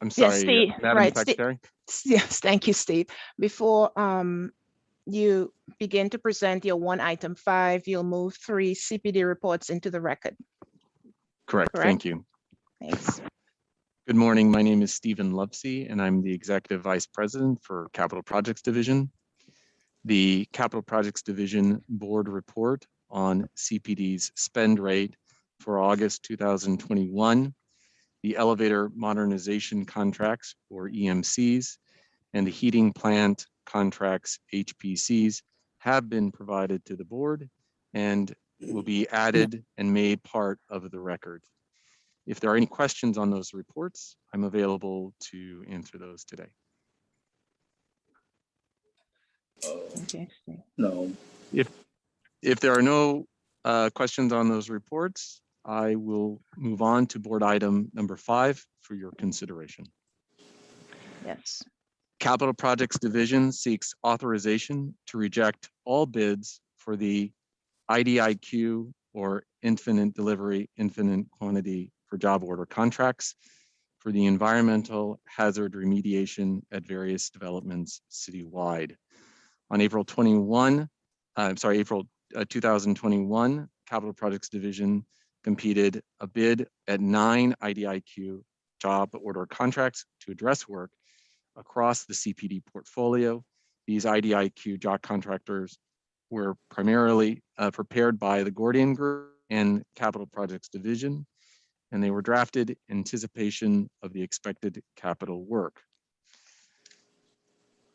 I'm sorry, Steve, Madam right, Secretary. Yes, thank you, Steve. Before you begin to present your item 5, you'll move 3 CPD reports into the record. Correct. Thank you. Thanks. Good morning. My name is Stephen Lovesey, and I'm the Executive Vice President for Capital Projects Division. The Capital Projects Division Board Report on CPD's spend rate for August 2021, the elevator modernization contracts, or EMCs, and the heating plant contracts, HPCs, have been provided to the board and will be added and made part of the record. If there are any questions on those reports, I'm available to answer those today. Okay. No. If there are no questions on those reports, I will move on to board item number 5 for your consideration. Yes. Capital Projects Division seeks authorization to reject all bids for the IDIQ, or Infinite Delivery, Infinite Quantity for Job Order contracts for the environmental hazard remediation at various developments citywide. On April 2021, Capital Projects Division competed a bid at 9 IDIQ job order contracts to address work across the CPD portfolio. These IDIQ job contractors were primarily prepared by the Gordian Group and Capital Projects Division, and they were drafted in anticipation of the expected capital work.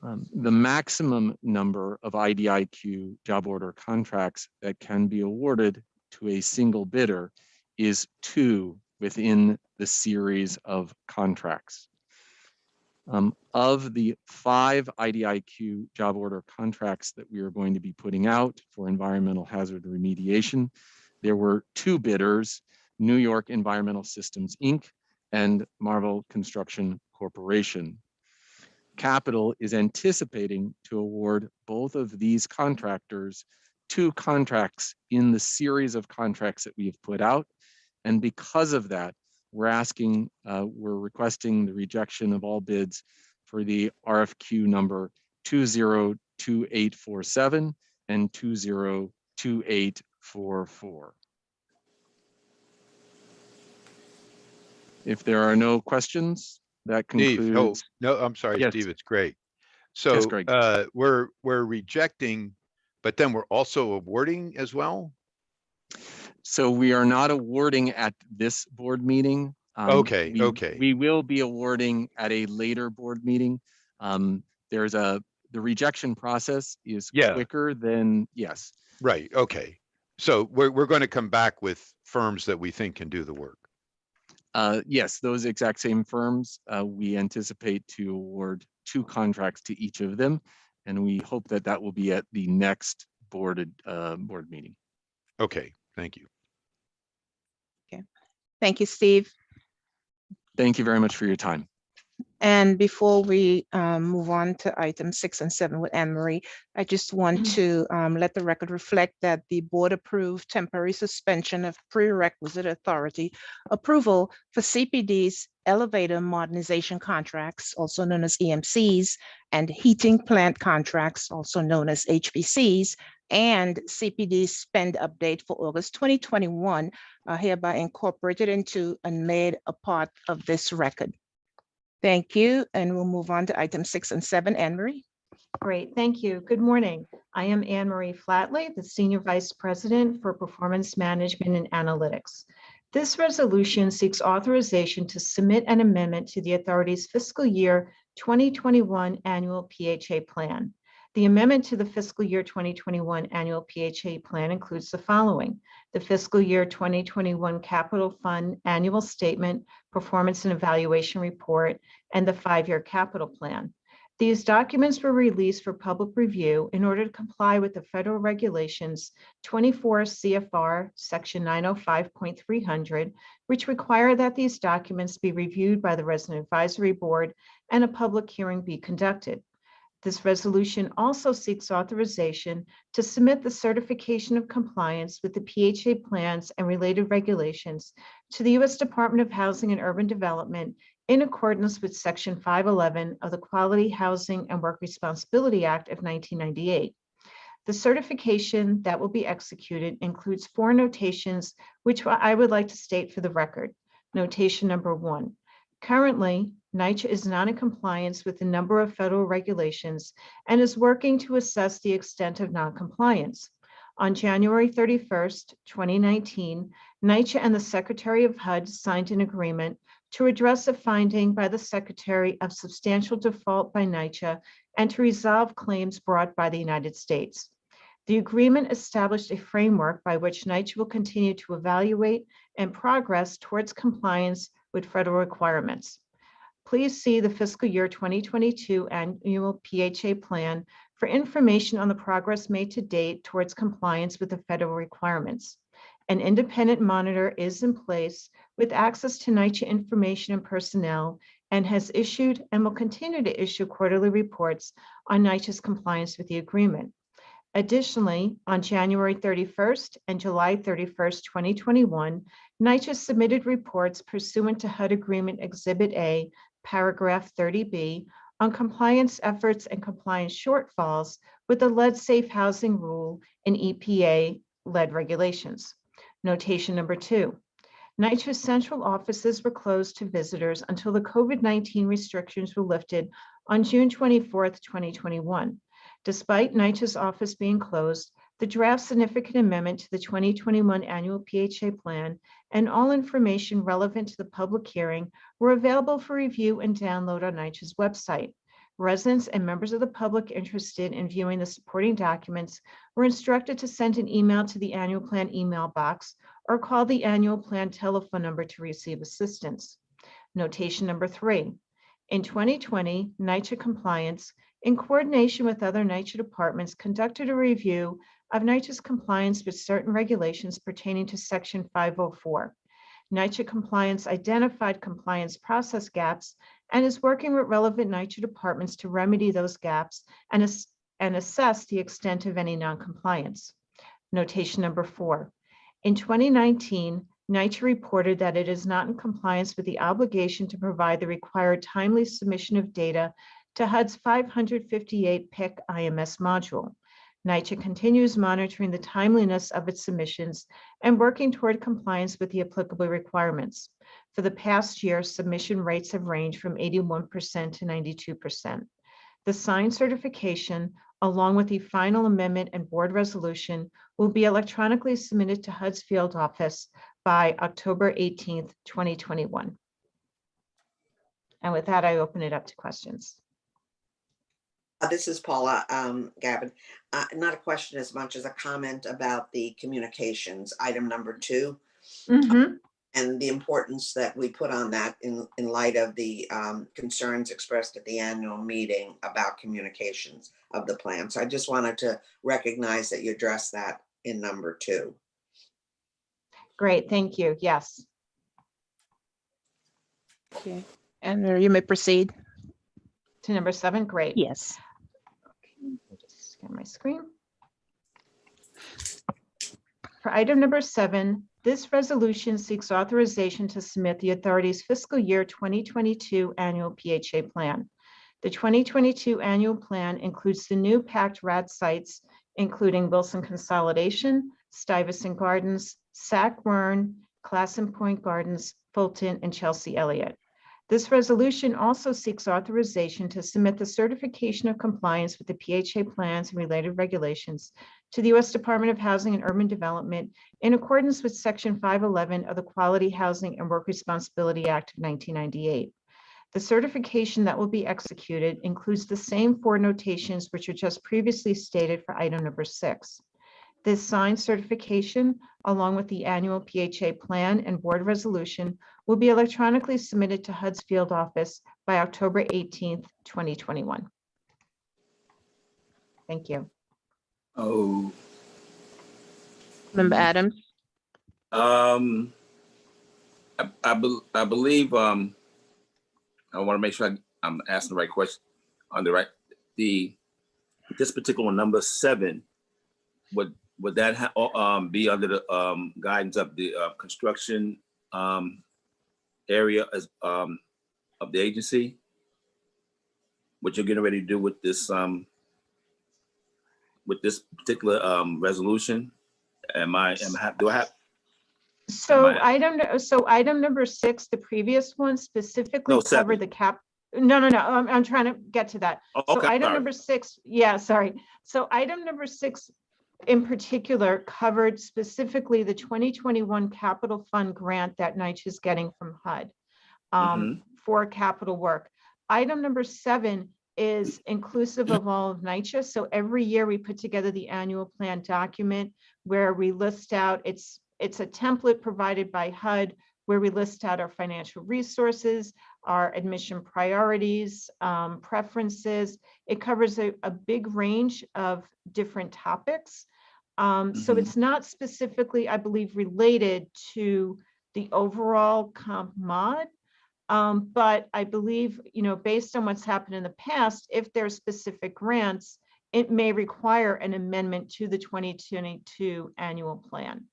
The maximum number of IDIQ job order contracts that can be awarded to a single bidder is 2 within the series of contracts. Of the 5 IDIQ job order contracts that we are going to be putting out for environmental hazard remediation, there were 2 bidders, New York Environmental Systems, Inc. and Marvel Construction Corporation. Capital is anticipating to award both of these contractors 2 contracts in the series of contracts that we have put out. And because of that, we're requesting the rejection of all bids for the RFQ number 202847 and 202844. If there are no questions, that concludes. Steve, no, I'm sorry, Yes. Steve, it's great. So Yes, Greg. we're rejecting, but then we're also awarding as well? So we are not awarding at this board meeting. Okay, okay. We will be awarding at a later board meeting. The rejection process is quicker than, yes. Right, okay. So we're going to come back with firms that we think can do the work. Yes, those exact same firms. We anticipate to award 2 contracts to each of them, and we hope that that will be at the next board meeting. Okay, thank you. Okay, thank you, Steve. Thank you very much for your time. And before we move on to items 6 and 7 with Anne Marie, I just want to let the record reflect that the board approved temporary suspension of prerequisite authority approval for CPD's elevator modernization contracts, also known as EMCs, and heating plant contracts, also known as HPCs, and CPD's spend update for August 2021 are hereby incorporated into and made a part of this record. Thank you, and we'll move on to items 6 and 7. Anne Marie. Great, thank you. Good morning. I am Anne Marie Flatley, the Senior Vice President for Performance Management and Analytics. This resolution seeks authorization to submit an amendment to the authority's fiscal year 2021 annual PHA plan. The amendment to the fiscal year 2021 annual PHA plan includes the following: the fiscal year 2021 capital fund annual statement, performance and evaluation report, and the 5-year capital plan. These documents were released for public review in order to comply with the federal regulations 24 CFR section 905.300, which require that these documents be reviewed by the Resident Advisory Board and a public hearing be conducted. This resolution also seeks authorization to submit the certification of compliance with the PHA plans and related regulations to the U.S. Department of Housing and Urban Development in accordance with Section 511 of the Quality Housing and Work Responsibility Act of 1998. The certification that will be executed includes 4 notations, which I would like to state for the record. Notation number 1. Currently, NYCHA is not in compliance with a number of federal regulations and is working to assess the extent of noncompliance. On January 31st, 2019, NYCHA and the Secretary of HUD signed an agreement to address a finding by the Secretary of substantial default by NYCHA and to resolve claims brought by the United States. The agreement established a framework by which NYCHA will continue to evaluate and progress towards compliance with federal requirements. Please see the fiscal year 2022 annual PHA plan for information on the progress made to date towards compliance with the federal requirements. An independent monitor is in place with access to NYCHA information and personnel and has issued and will continue to issue quarterly reports on NYCHA's compliance with the agreement. Additionally, on January 31st and July 31st, 2021, NYCHA submitted reports pursuant to HUD Agreement Exhibit A, paragraph 30B, on compliance efforts and compliance shortfalls with the lead safe housing rule and EPA lead regulations. Notation number 2. NYCHA's central offices were closed to visitors until the COVID-19 restrictions were lifted on June 24th, 2021. Despite NYCHA's office being closed, the draft significant amendment to the 2021 annual PHA plan and all information relevant to the public hearing were available for review and download on NYCHA's website. Residents and members of the public interested in viewing the supporting documents were instructed to send an email to the annual plan email box or call the annual plan telephone number to receive assistance. Notation number 3. In 2020, NYCHA Compliance, in coordination with other NYCHA departments, conducted a review of NYCHA's compliance with certain regulations pertaining to Section 504. NYCHA Compliance identified compliance process gaps and is working with relevant NYCHA departments to remedy those gaps and assess the extent of any noncompliance. Notation number 4. In 2019, NYCHA reported that it is not in compliance with the obligation to provide the required timely submission of data to HUD's 558 PIC IMS module. NYCHA continues monitoring the timeliness of its submissions and working toward compliance with the applicable requirements. For the past year, submission rates have ranged from 81% to 92%. The signed certification, along with the final amendment and board resolution, will be electronically submitted to HUD's field office by October 18th, 2021. And with that, I open it up to questions. This is Paula Gavin. Not a question as much as a comment about the communications, item number 2, and the importance that we put on that in light of the concerns expressed at the annual meeting about communications of the plan. So I just wanted to recognize that you addressed that in number 2. Great, thank you. Yes. Okay, and you may proceed. To number 7, great. Yes. I'll just scan my screen. For item number 7, this resolution seeks authorization to submit the authority's fiscal year 2022 annual PHA plan. The 2022 annual plan includes the new packed RAD sites, including Wilson Consolidation, Stuyvesant Gardens, Sac Wern, Classen Point Gardens, Fulton, and Chelsea Elliott. This resolution also seeks authorization to submit the certification of compliance with the PHA plans and related regulations to the U.S. Department of Housing and Urban Development in accordance with Section 511 of the Quality Housing and Work Responsibility Act of 1998. The certification that will be executed includes the same 4 notations which are just previously stated for item number 6. This signed certification, along with the annual PHA plan and board resolution, will be electronically submitted to HUD's field office by October 18th, 2021. Thank you. Oh. Member Adams. I believe I want to make sure I'm asking the right question on the right. This particular number 7 would that be under the guidance of the construction area as of the agency? What you're getting ready to do with this particular resolution? Do I have? So item number 6, the previous one specifically covered the cap. No. I'm trying to get to that. Oh, okay, so item sorry. number 6, yeah, sorry. So item number 6 in particular covered specifically the 2021 capital fund grant that NYCHA is getting from HUD for capital work. Item number 7 is inclusive of all of NYCHA. So every year we put together the annual plan document where we list out, it's a template provided by HUD where we list out our financial resources, our admission priorities, preferences. It covers a big range of different topics. So it's not specifically, I believe, related to the overall comp mod. But I believe, based on what's happened in the past, if there's specific grants, it may require an amendment to the 2022 annual plan.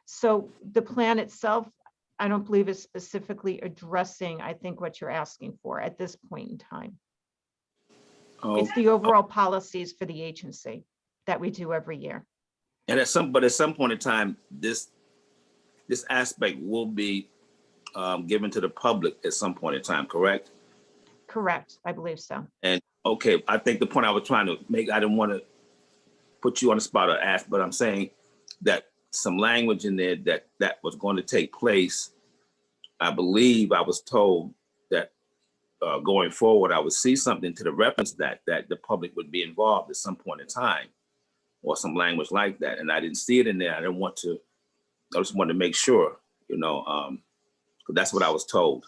So the plan itself, I don't believe is specifically addressing, I think, what you're asking for at this point in time. Oh, It's the overall policies for the agency that we do every year. and at some point in time, this aspect will be given to the public at some point in time, correct? Correct, I believe so. And okay, I think the point I was trying to make, I didn't want to put you on the spot or ask, but I'm saying that some language in there that was going to take place. I believe I was told that going forward, I would see something to the reference that the public would be involved at some point in time, or some language like that. And I didn't see it in there. I just wanted to make sure, you know, 'cause that's what I was told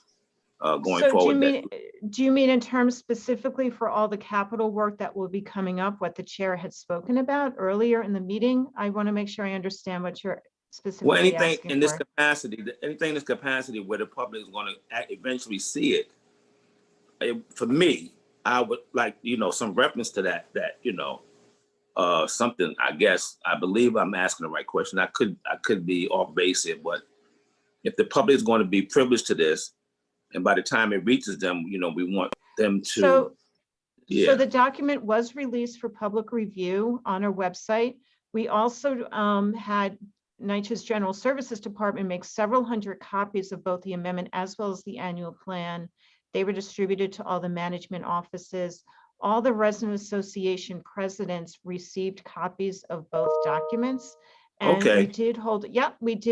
going So forward. do you mean in terms specifically for all the capital work that will be coming up, what the chair had spoken about earlier in the meeting? I want to make sure I understand what you're specifically Well, anything asking in this for. capacity, anything in this capacity where the public is going to eventually see it, for me, I would like, you know, some reference to that, you know, something, I guess. I believe I'm asking the right question. I could be off base here, but if the public is going to be privileged to this, and by the time it reaches them, you know, we want them to. So Yeah. the document was released for public review on our website. We also had NYCHA's General Services Department make several hundred copies of both the amendment as well as the annual plan. They were distributed to all the management offices. All the resident association presidents received copies of both documents. And Okay. we did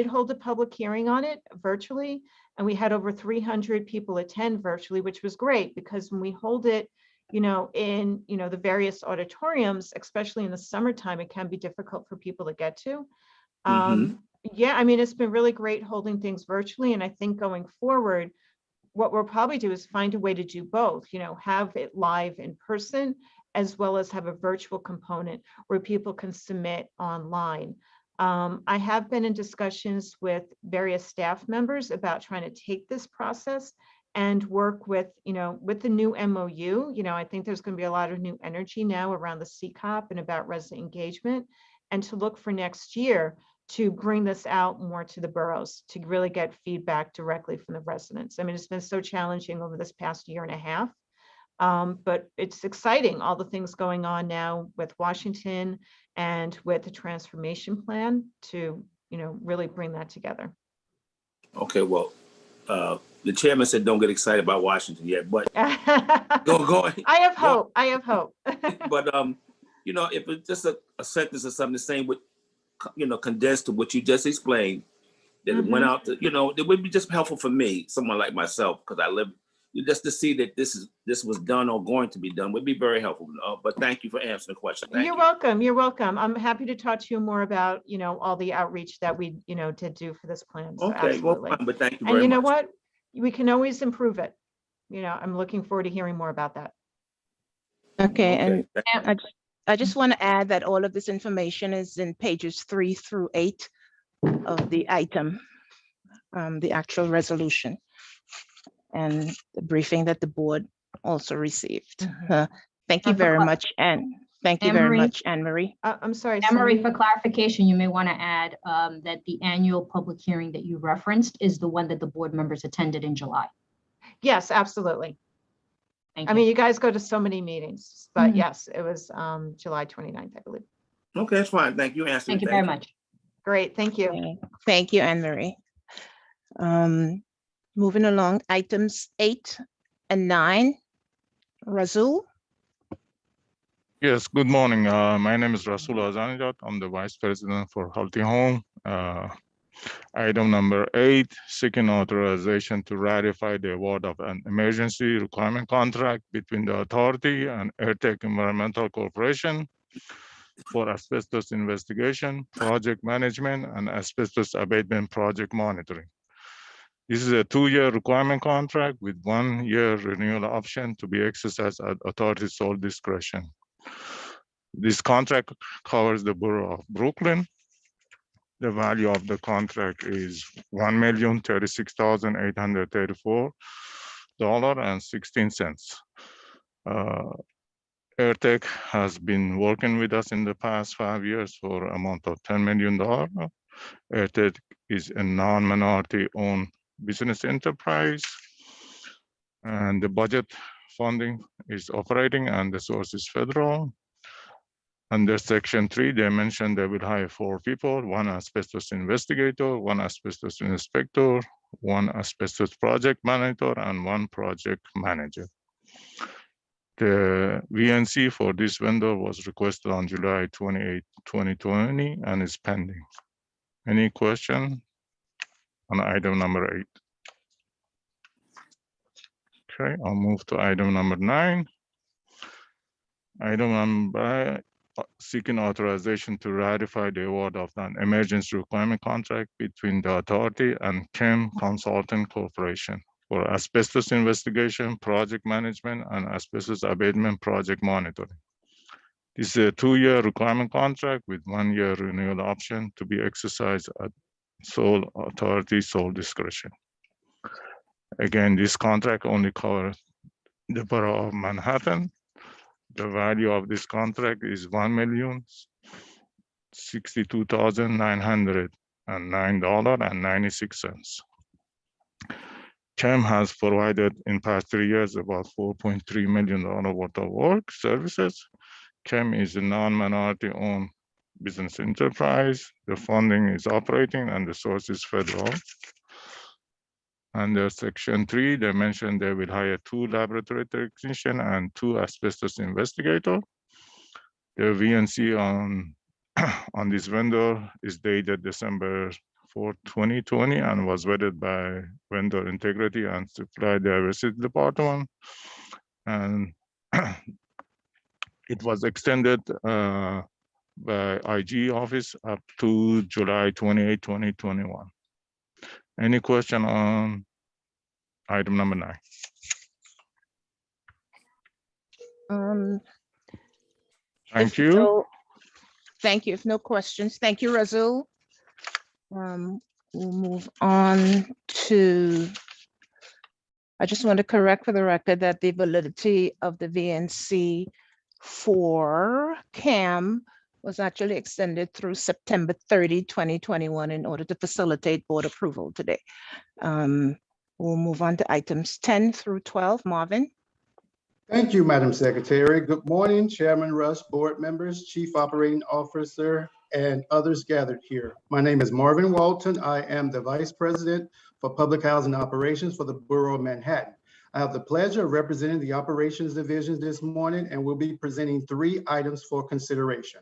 hold a public hearing on it virtually. And we had over 300 people attend virtually, which was great because when we hold it, you know, in, you know, the various auditoriums, especially in the summertime, it can be difficult for people to get to. Yeah, I mean, it's been really great holding things virtually. And I think going forward, what we'll probably do is find a way to do both, you know, have it live in person, as well as have a virtual component where people can submit online. I have been in discussions with various staff members about trying to take this process and work with, you know, with the new MOU. You know, I think there's going to be a lot of new energy now around the CCOP and about resident engagement, and to look for next year to bring this out more to the boroughs, to really get feedback directly from the residents. I mean, it's been so challenging over this past year and a half, but it's exciting, all the things going on now with Washington and with the transformation plan to, you know, really bring that together. Okay, well, the chairman said don't get excited about Washington yet, but go ahead. I have hope. I have hope. But you know, if it's just a sentence or something the same with, you know, condensed to what you just explained, that it went out to, you know, it would be just helpful for me, someone like myself, because I live, just to see that this was done or going to be done would be very helpful. But thank you for answering the question. Thank you. Welcome. You're welcome. I'm happy to talk to you more about, you know, all the outreach that we, you know, did do for this plan. So Okay, well, absolutely. fine, but thank you very And much. you know what? We can always improve it. You know, I'm looking forward to hearing more about that. Okay, and Okay. I just want to add that all of this information is in pages 3 through 8 of the item, the actual resolution, and the briefing that the board also received. Thank you very much, and thank you very much, Anne-Marie. I'm sorry, Anne-Marie, Cindy. for clarification, you may want to add that the annual public hearing that you referenced is the one that the board members attended in July. Yes, absolutely. Thank I you. mean, you guys go to so many meetings, but yes, it was July 29th, I believe. Okay, that's fine. Thank you. Answer. Thank you very much. Great, thank you. Okay. Thank you, Anne-Marie. Moving along, items 8 and 9. Razul? Yes, good morning. My name is Rasul Azanijat. I'm the Vice President for Healthy Home. Item number 8, seeking authorization to ratify the award of an emergency requirement contract between the authority and AirTech Environmental Corporation for asbestos investigation, project management, and asbestos abatement project monitoring. This is a 2-year requirement contract with 1-year renewal option to be exercised at authority's sole discretion. This contract covers the borough of Brooklyn. The value of the contract is $1,036,834.16. AirTech has been working with us in the past 5 years for an amount of $10 million. AirTech is a non-minority owned business enterprise, and the budget funding is operating and the source is federal. Under section 3, they mentioned they will hire 4 people, 1 asbestos investigator, 1 asbestos inspector, 1 asbestos project manager, and 1 project manager. The VNC for this vendor was requested on July 28, 2020, and is pending. Any question on item number 8? Okay, I'll move to item number 9. Item number seeking authorization to ratify the award of an emergency requirement contract between the authority and Chem Consulting Corporation for asbestos investigation, project management, and asbestos abatement project monitoring. This is a 2-year requirement contract with 1-year renewal option to be exercised at sole authority, sole discretion. Again, this contract only covers the borough of Manhattan. The value of this contract is $1,062,909.96. Chem has provided in past 3 years about $4.3 million worth of work services. Chem is a non-minority owned business enterprise. The funding is operating and the source is federal. Under section 3, they mentioned they will hire 2 laboratory technicians and 2 asbestos investigators. The VNC on this vendor is dated December 4, 2020, and was vetted by Vendor Integrity and Supply Diversity Department. And it was extended by IG office up to July 28, 2021. Any question on item number 9? Thank you. Thank you. If no questions, thank you, Razul. We'll move on to, I just want to correct for the record that the validity of the VNC for CAM was actually extended through September 30, 2021 in order to facilitate board approval today. We'll move on to items 10 through 12. Marvin. Thank you, Madam Secretary. Good morning, Chairman Russ, board members, Chief Operating Officer, and others gathered here. My name is Marvin Walton. I am the Vice President for Public Housing Operations for the Borough of Manhattan. I have the pleasure of representing the Operations Division this morning and will be presenting 3 items for consideration.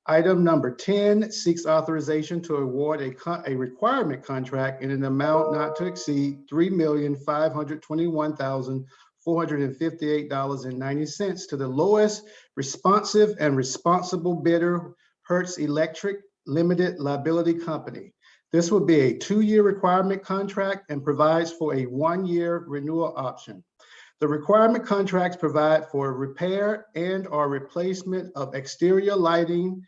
Item number 10 seeks authorization to award a requirement contract in an amount not to exceed $3,521,458.90 to the lowest responsive and responsible bidder, Hertz Electric Limited Liability Company. This will be a 2-year requirement contract and provides for a 1-year renewal option. The requirement contracts provide for repair and/or replacement of exterior lighting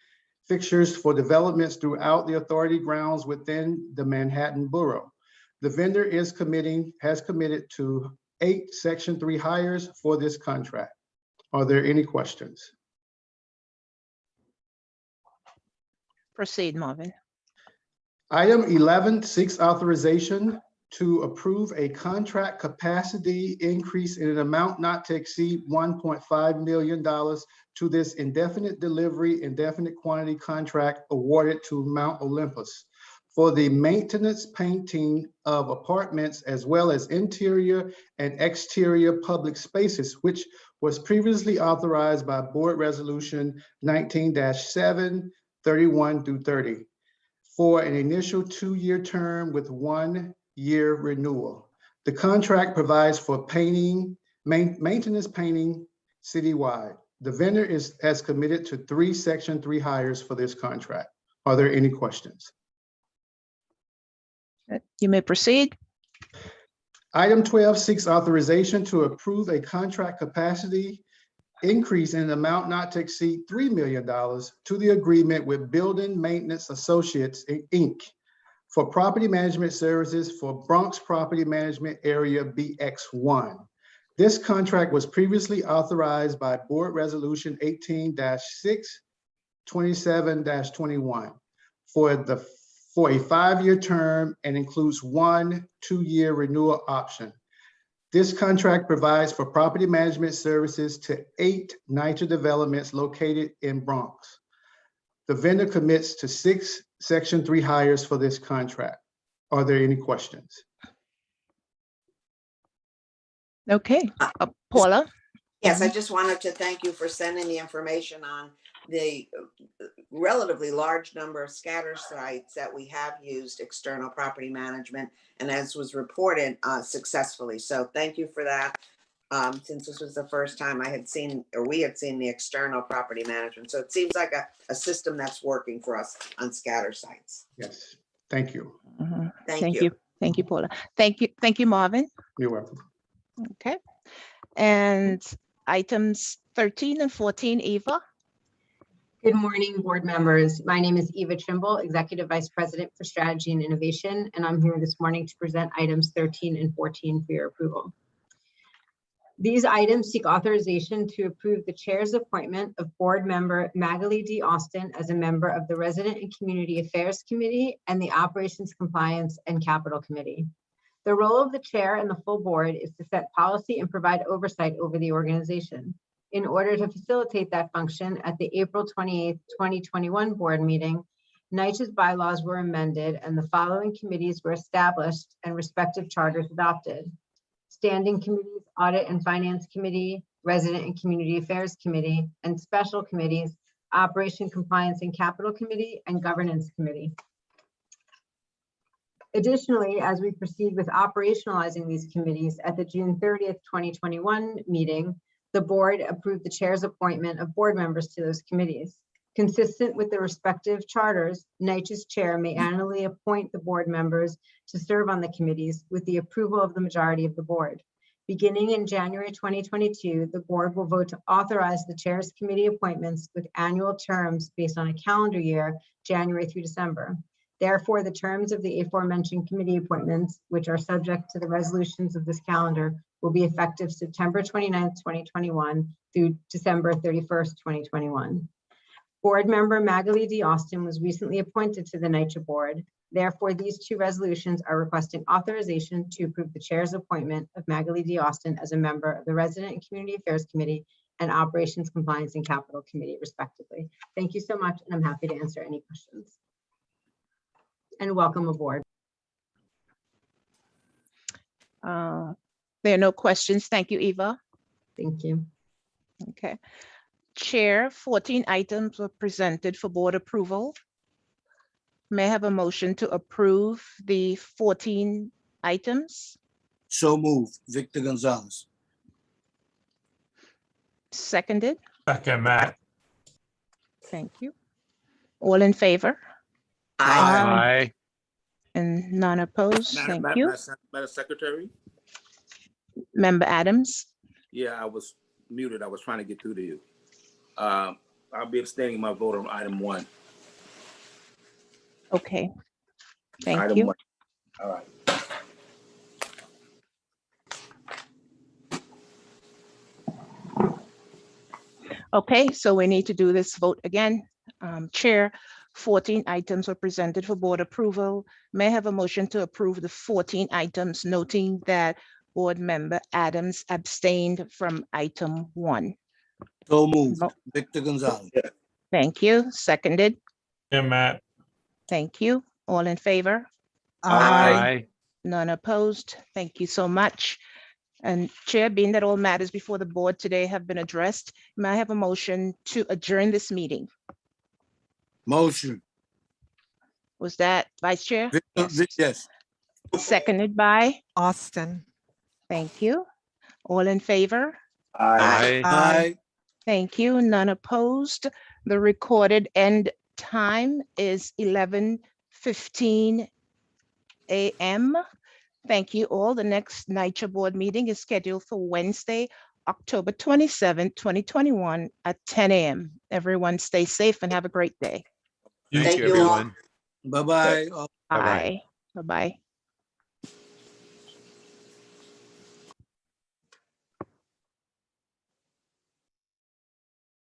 fixtures for developments throughout the authority grounds within the Manhattan Borough. The vendor has committed to 8 Section 3 hires for this contract. Are there any questions? Proceed, Marvin. Item 11 seeks authorization to approve a contract capacity increase in an amount not to exceed $1.5 million to this indefinite delivery, indefinite quantity contract awarded to Mount Olympus for the maintenance painting of apartments as well as interior and exterior public spaces, which was previously authorized by Board Resolution 19-7, 31 through 30 for an initial 2-year term with 1-year renewal. The contract provides for painting, maintenance painting citywide. The vendor has committed to 3 Section 3 hires for this contract. Are there any questions? You may proceed. Item 12 seeks authorization to approve a contract capacity increase in an amount not to exceed $3 million to the agreement with Building Maintenance Associates, Inc. for property management services for Bronx Property Management Area BX1. This contract was previously authorized by Board Resolution 18-6, 27-21 for a 5-year term and includes 1 2-year renewal option. This contract provides for property management services to 8 NYCHA developments located in Bronx. The vendor commits to 6 Section 3 hires for this contract. Are there any questions? Okay, Paula? Yes, I just wanted to thank you for sending the information on the relatively large number of scatter sites that we have used external property management, and as was reported successfully. So thank you for that. Since this was the first time I had seen, or we had seen, the external property management. So it seems like a system that's working for us on scatter sites. Yes, thank you. Thank you. Thank you, Paula. Thank you, Marvin. You're welcome. Okay. And items 13 and 14, Eva. Good morning, board members. My name is Eva Trimble, Executive Vice President for Strategy and Innovation, and I'm here this morning to present items 13 and 14 for your approval. These items seek authorization to approve the chair's appointment of board member Magali D. Austin as a member of the Resident and Community Affairs Committee and the Operations, Compliance, and Capital Committee. The role of the chair and the full board is to set policy and provide oversight over the organization. In order to facilitate that function, at the April 28, 2021 board meeting, NYCHA's bylaws were amended and the following committees were established and respective charters adopted. Standing committees, Audit and Finance Committee, Resident and Community Affairs Committee, and special committees, Operation, Compliance, and Capital Committee, and Governance Committee. Additionally, as we proceed with operationalizing these committees, at the June 30th, 2021 meeting, the board approved the chair's appointment of board members to those committees. Consistent with the respective charters, NYCHA's chair may annually appoint the board members to serve on the committees with the approval of the majority of the board. Beginning in January 2022, the board will vote to authorize the chair's committee appointments with annual terms based on a calendar year, January through December. Therefore, the terms of the aforementioned committee appointments, which are subject to the resolutions of this calendar, will be effective September 29th, 2021 through December 31st, 2021. Board member Magali D. Austin was recently appointed to the NYCHA board. Therefore, these two resolutions are requesting authorization to approve the chair's appointment of Magali D. Austin as a member of the Resident and Community Affairs Committee and Operations, Compliance, and Capital Committee, respectively. Thank you so much, and I'm happy to answer any questions. And welcome aboard. There are no questions. Thank you, Eva. Thank you. Okay. Chair, 14 items were presented for board approval. May I have a motion to approve the 14 items? So moved, Victor Gonzalez. Seconded. Second, Matt. Thank you. All in favor? Aye. And none opposed. Thank you. Madam Secretary? Member Adams? Yeah, I was muted. I was trying to get through to you. I'll be abstaining my vote on item 1. Okay. Thank Item you. 1. All right. Okay, so we need to do this vote again. Chair, 14 items were presented for board approval. May I have a motion to approve the 14 items, noting that board member Adams abstained from item 1. So moved, Victor Gonzalez. Thank you. Seconded. Yeah, Matt. Thank you. All in favor? Aye. None opposed. Thank you so much. And Chair, being that all matters before the board today have been addressed, may I have a motion to adjourn this meeting? Motion. Was that Vice Chair? Victor, yes. Seconded by? Austin. Thank you. All in favor? Aye. Aye. Thank you. None opposed. The recorded end time is 11:15 a.m. Thank you all. The next NYCHA board meeting is scheduled for Wednesday, October 27th, 2021 at 10 a.m. Everyone stay safe and have a great day. Thank you, everyone. Bye-bye. Bye-bye. Bye. Bye-bye.